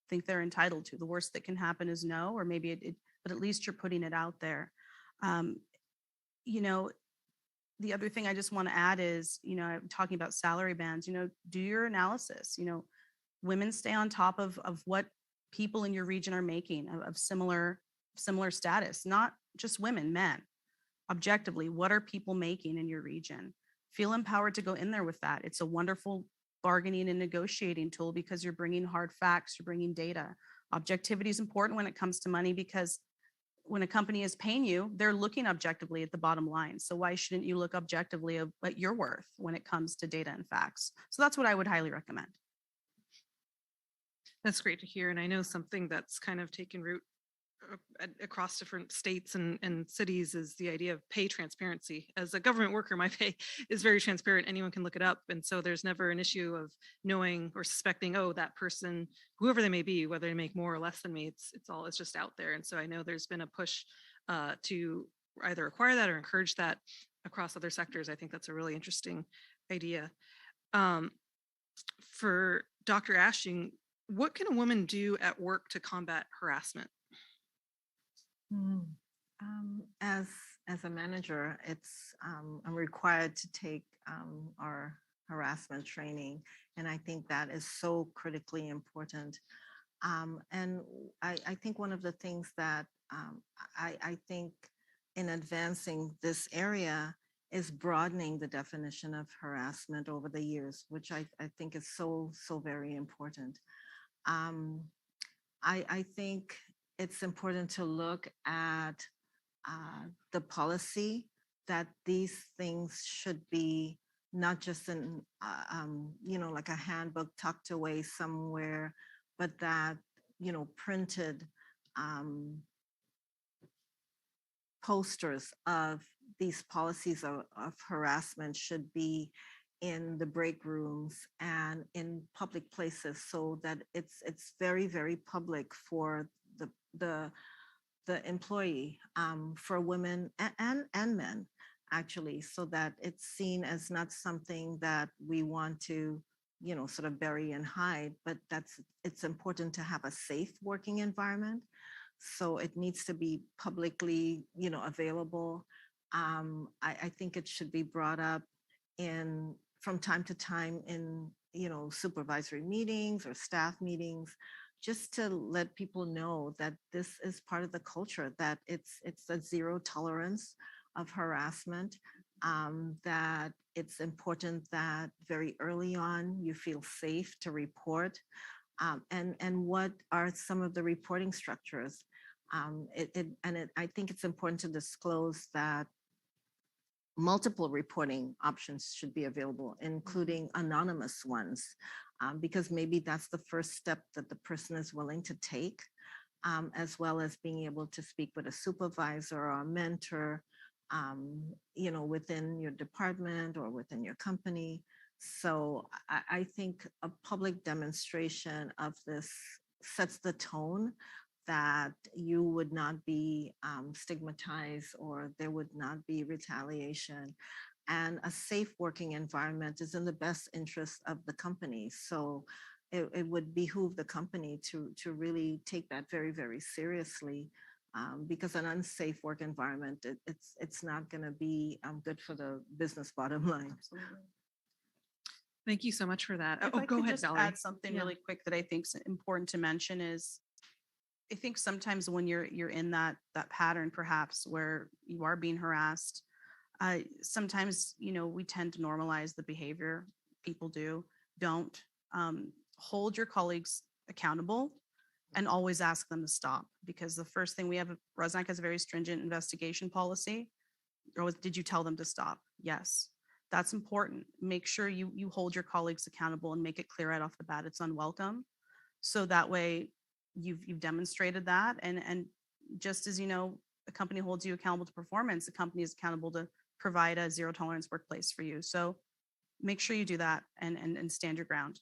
think they're entitled to. The worst that can happen is no, or maybe but at least you're putting it out there. The other thing I just want to add is, I'm talking about salary bands, do your analysis. Women stay on top of what people in your region are making of similar status, not just women, men. Objectively, what are people making in your region? Feel empowered to go in there with that. It's a wonderful bargaining and negotiating tool because you're bringing hard facts, you're bringing data. Objectivity is important when it comes to money because when a company is paying you, they're looking objectively at the bottom line. So why shouldn't you look objectively at your worth when it comes to data and facts? So that's what I would highly recommend. That's great to hear. And I know something that's kind of taken root across different states and cities is the idea of pay transparency. As a government worker, my pay is very transparent. Anyone can look it up. And so there's never an issue of knowing or suspecting, oh, that person, whoever they may be, whether they make more or less than me, it's just out there. And so I know there's been a push to either acquire that or encourage that across other sectors. I think that's a really interesting idea. For Dr. Ashing, what can a woman do at work to combat harassment? As a manager, I'm required to take our harassment training, and I think that is so critically important. And I think one of the things that I think in advancing this area is broadening the definition of harassment over the years, which I think is so very important. I think it's important to look at the policy that these things should be not just in, like a handbook tucked away somewhere, but that, printed posters of these policies of harassment should be in the break rooms and in public places so that it's very public for the employee, for women and men, actually, so that it's seen as not something that we want to, sort of bury and hide, but it's important to have a safe working environment. So it needs to be publicly, available. I think it should be brought up from time to time in, supervisory meetings or staff meetings, just to let people know that this is part of the culture, that it's a zero tolerance of harassment, that it's important that very early on you feel safe to report, and what are some of the reporting structures. I think it's important to disclose that multiple reporting options should be available, including anonymous ones, because maybe that's the first step that the person is willing to take, as well as being able to speak with a supervisor or a mentor, within your department or within your company. So I think a public demonstration of this sets the tone that you would not be stigmatized or there would not be retaliation. And a safe working environment is in the best interest of the company. So it would behoove the company to really take that very, very seriously, because an unsafe work environment, it's not going to be good for the business bottom line. Absolutely. Thank you so much for that. If Oh, I go could ahead, just Valerie. add something Yeah. really quick that I think is important to mention is, I think sometimes when you're in that pattern, perhaps where you are being harassed, sometimes we tend to normalize the behavior. People don't hold your colleagues accountable and always ask them to stop, because the first thing we have, RESNAC has a very stringent investigation policy. Always, did you tell them to stop? Yes. That's important. Make sure you hold your colleagues accountable and make it clear right off the bat it's unwelcome. So that way you've demonstrated that. And just as a company holds you accountable to performance, the company is accountable to provide a zero tolerance workplace for you. So make sure you do that and stand your ground.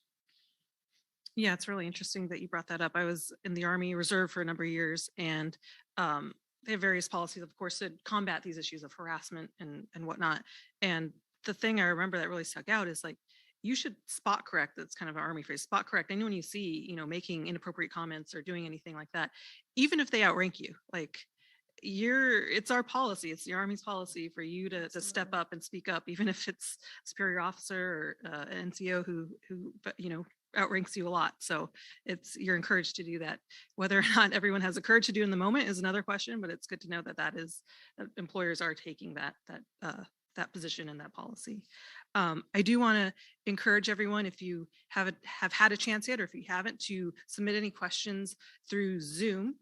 Yeah, it's really interesting that you brought that up. I was in the Army Reserve for a number of years, and they have various policies, of course, to combat these issues of harassment and whatnot. And the thing I remember that really stuck out is like, you should spot correct. That's kind of an Army phrase, spot correct. Anyone you see, making inappropriate comments or doing anything like that, even if they outrank you, like it's our policy. It's the Army's policy for you to step up and speak up, even if it's a superior officer or an NCO who outranks you a lot. So you're encouraged to do that. Whether or not everyone has the courage to do in the moment is another question, but it's good to know that employers are taking that position and that policy. I do want to encourage everyone, if you have had a chance yet, or if you haven't, to submit any questions through Zoom.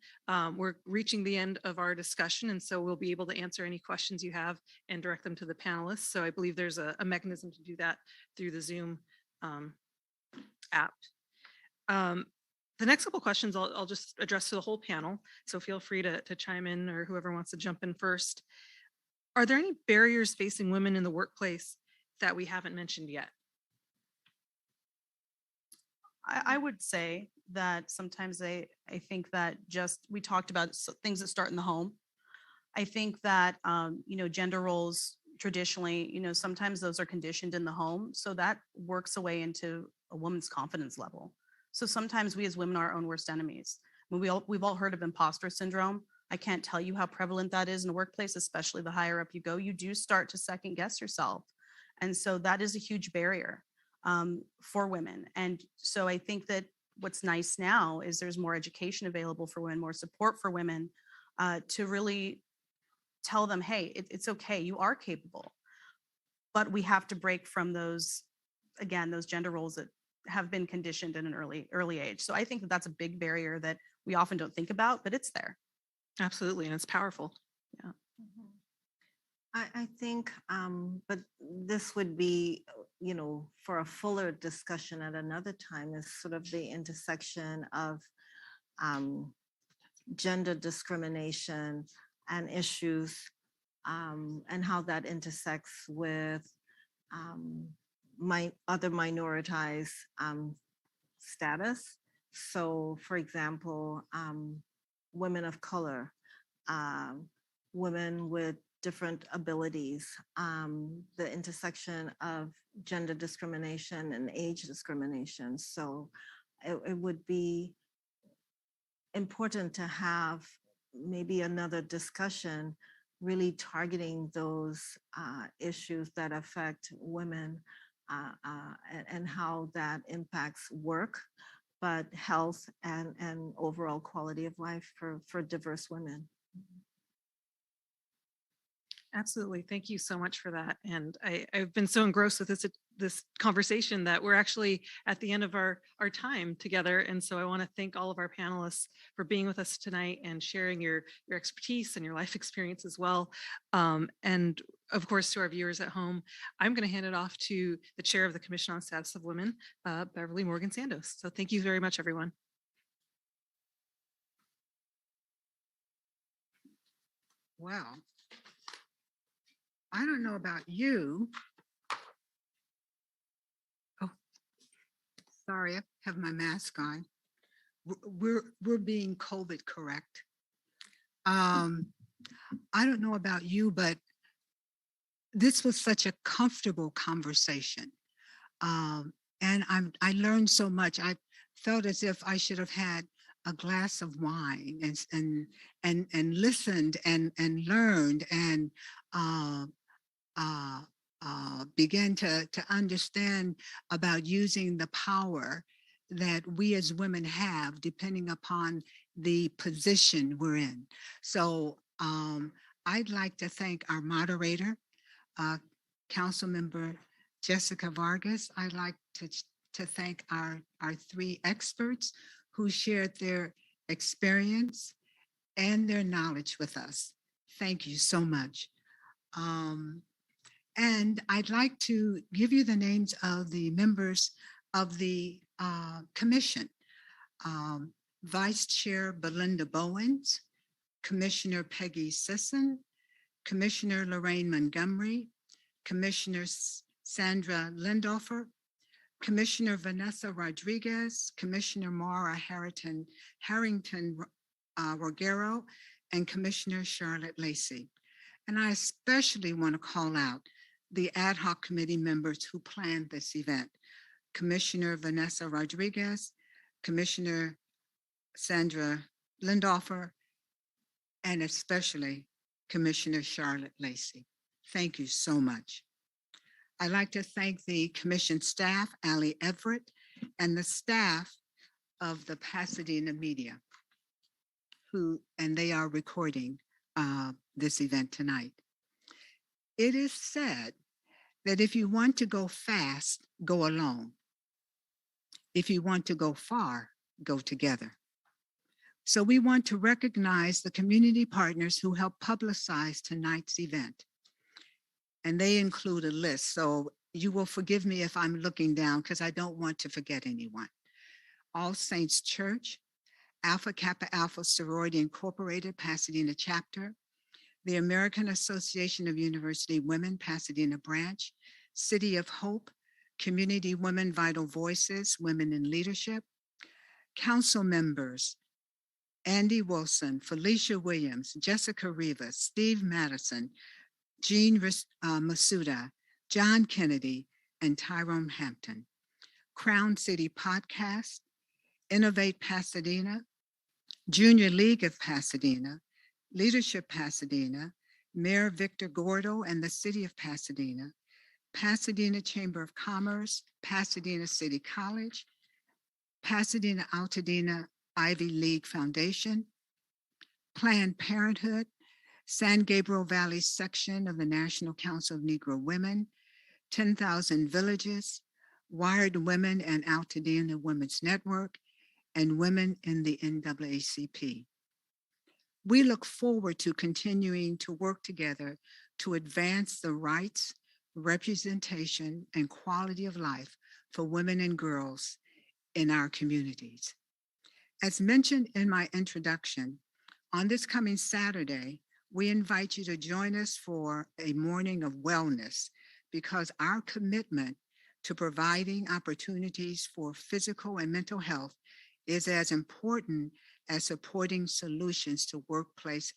We're reaching the end of our discussion, and so we'll be able to answer any questions you have and direct them to the panelists. So I believe there's a mechanism to do that through the Zoom app. The next couple questions I'll just address to the whole panel, so feel free to chime in, or whoever wants to jump in first. Are there any barriers facing women in the workplace that we haven't mentioned yet? I would say that sometimes I think that we talked about things that start in the home. I think that, gender roles traditionally, sometimes those are conditioned in the home. So that works away into a woman's confidence level. So sometimes we as women are our own worst enemies. We've all heard of imposter syndrome. I can't tell you how prevalent that is in the workplace, especially the higher up you go. You do start to second guess yourself. And so that is a huge barrier for women. And so I think that what's nice now is there's more education available for women, more support for women to really tell them, hey, it's okay, you are capable. But we have to break from those gender roles that have been conditioned in an early age. So I think that that's a big barrier that we often don't think about, but it's there. Absolutely, and it's powerful. Yeah. I think, but this would be, for a fuller discussion at another time, is sort of the intersection of gender discrimination and issues, and how that intersects with other minoritized status. So, for example, women of color, women with different abilities, the intersection of gender discrimination and age discrimination. So it would be important to have maybe another discussion really targeting those issues that affect women and how that impacts work, but health and overall quality of life for diverse women. Absolutely. Thank you so much for that. And I've been so engrossed with this conversation that we're actually at the end of our time together. And so I want to thank all of our panelists for being with us tonight and sharing your expertise and your life experience as well. And of course, to our viewers at home, I'm going to hand it off to the Chair of the Commission on Status of Women, Beverley Morgan-Sandoz. So thank you very much, everyone. Well, I don't know about you. Oh, sorry, I have my mask on. We're being COVID correct. I don't know about you, but this was such a comfortable conversation. And I learned so much. I felt as if I should have had a glass of wine and listened and learned and began to understand about using the power that we as women have depending upon the position we're in. So I'd like to thank our moderator, Councilmember Jessica Vargas. I'd like to thank our three experts who shared their experience and their knowledge with us. Thank you so much. And I'd like to give you the names of the members of the commission. Vice Chair Belinda Bowens, Commissioner Peggy Sisson, Commissioner Lorraine Montgomery, Commissioner Sandra Lindoffer, Commissioner Vanessa Rodriguez, Commissioner Mara Harrington Rogero, and Commissioner Charlotte Lacey. And I especially want to call out the ad hoc committee members who planned this event: Commissioner Vanessa Rodriguez, Commissioner Sandra Lindoffer, and especially Commissioner Charlotte Lacey. Thank you so much. I'd like to thank the commission staff, Ali Everett, and the staff of the Pasadena Media, and they are recording this event tonight. It is said that if you want to go fast, go alone. If you want to go far, go together. So we want to recognize the community partners who helped publicize tonight's event. And they include a list. So you will forgive me if I'm looking down because I don't want to forget anyone. All Saints Church, Alpha Kappa Alpha Sorority Incorporated, Pasadena Chapter, the American Association of University Women, Pasadena Branch, City of Hope, Community Women Vital Voices, Women in Leadership, council members, Andy Wilson, Felicia Williams, Jessica Rivas, Steve Madison, Jean Masuda, John Kennedy, and Tyrone Hampton. Crown City Podcast, Innovate Pasadena, Junior League of Pasadena, Leadership Pasadena, Mayor Victor Gordo and the City of Pasadena, Pasadena Chamber of Commerce, Pasadena City College, Pasadena Altadena Ivy League Foundation, Planned Parenthood, San Gabriel Valley section of the National Council of Negro Women, 10,000 Villages, Wired Women and Altadena Women's Network, and Women in the NAACP. We look forward to continuing to work together to advance the rights, representation, and quality of life for women and girls in our communities. As mentioned in my introduction, on this coming Saturday, we invite you to join us for a morning of wellness because our commitment to providing opportunities for physical and mental health is as important as supporting solutions to workplace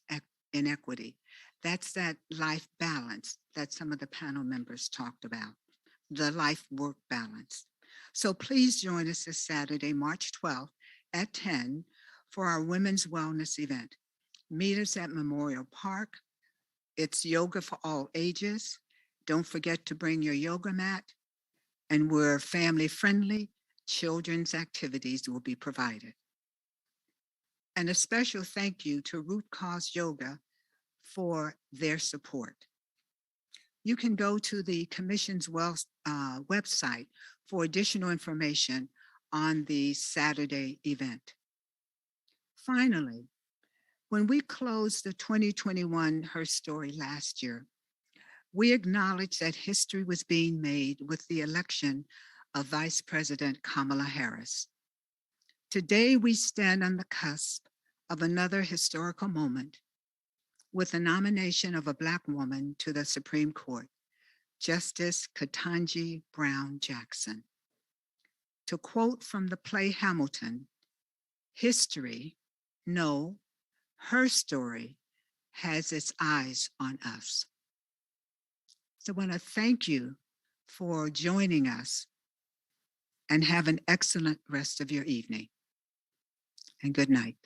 inequity. That's that life balance that some of the panel members talked about, the life-work balance. So please join us this Saturday, March 12th at 10 for our Women's Wellness event. Meet us at Memorial Park. It's yoga for all ages. Don't forget to bring your yoga mat. And we're family friendly. Children's activities will be provided. And a special thank you to Root Cause Yoga for their support. You can go to the Commission's website for additional information on the Saturday event. Finally, when we closed the 2021 Herstory last year, we acknowledge that history was being made with the election of Vice President Kamala Harris. Today, we stand on the cusp of another historical moment with the nomination of a Black woman to the Supreme Court, Justice Ketanji Brown Jackson. To quote from the play Hamilton, history, no, her story has its eyes on us. So I want to thank you for joining us and have an excellent rest of your evening. And good night.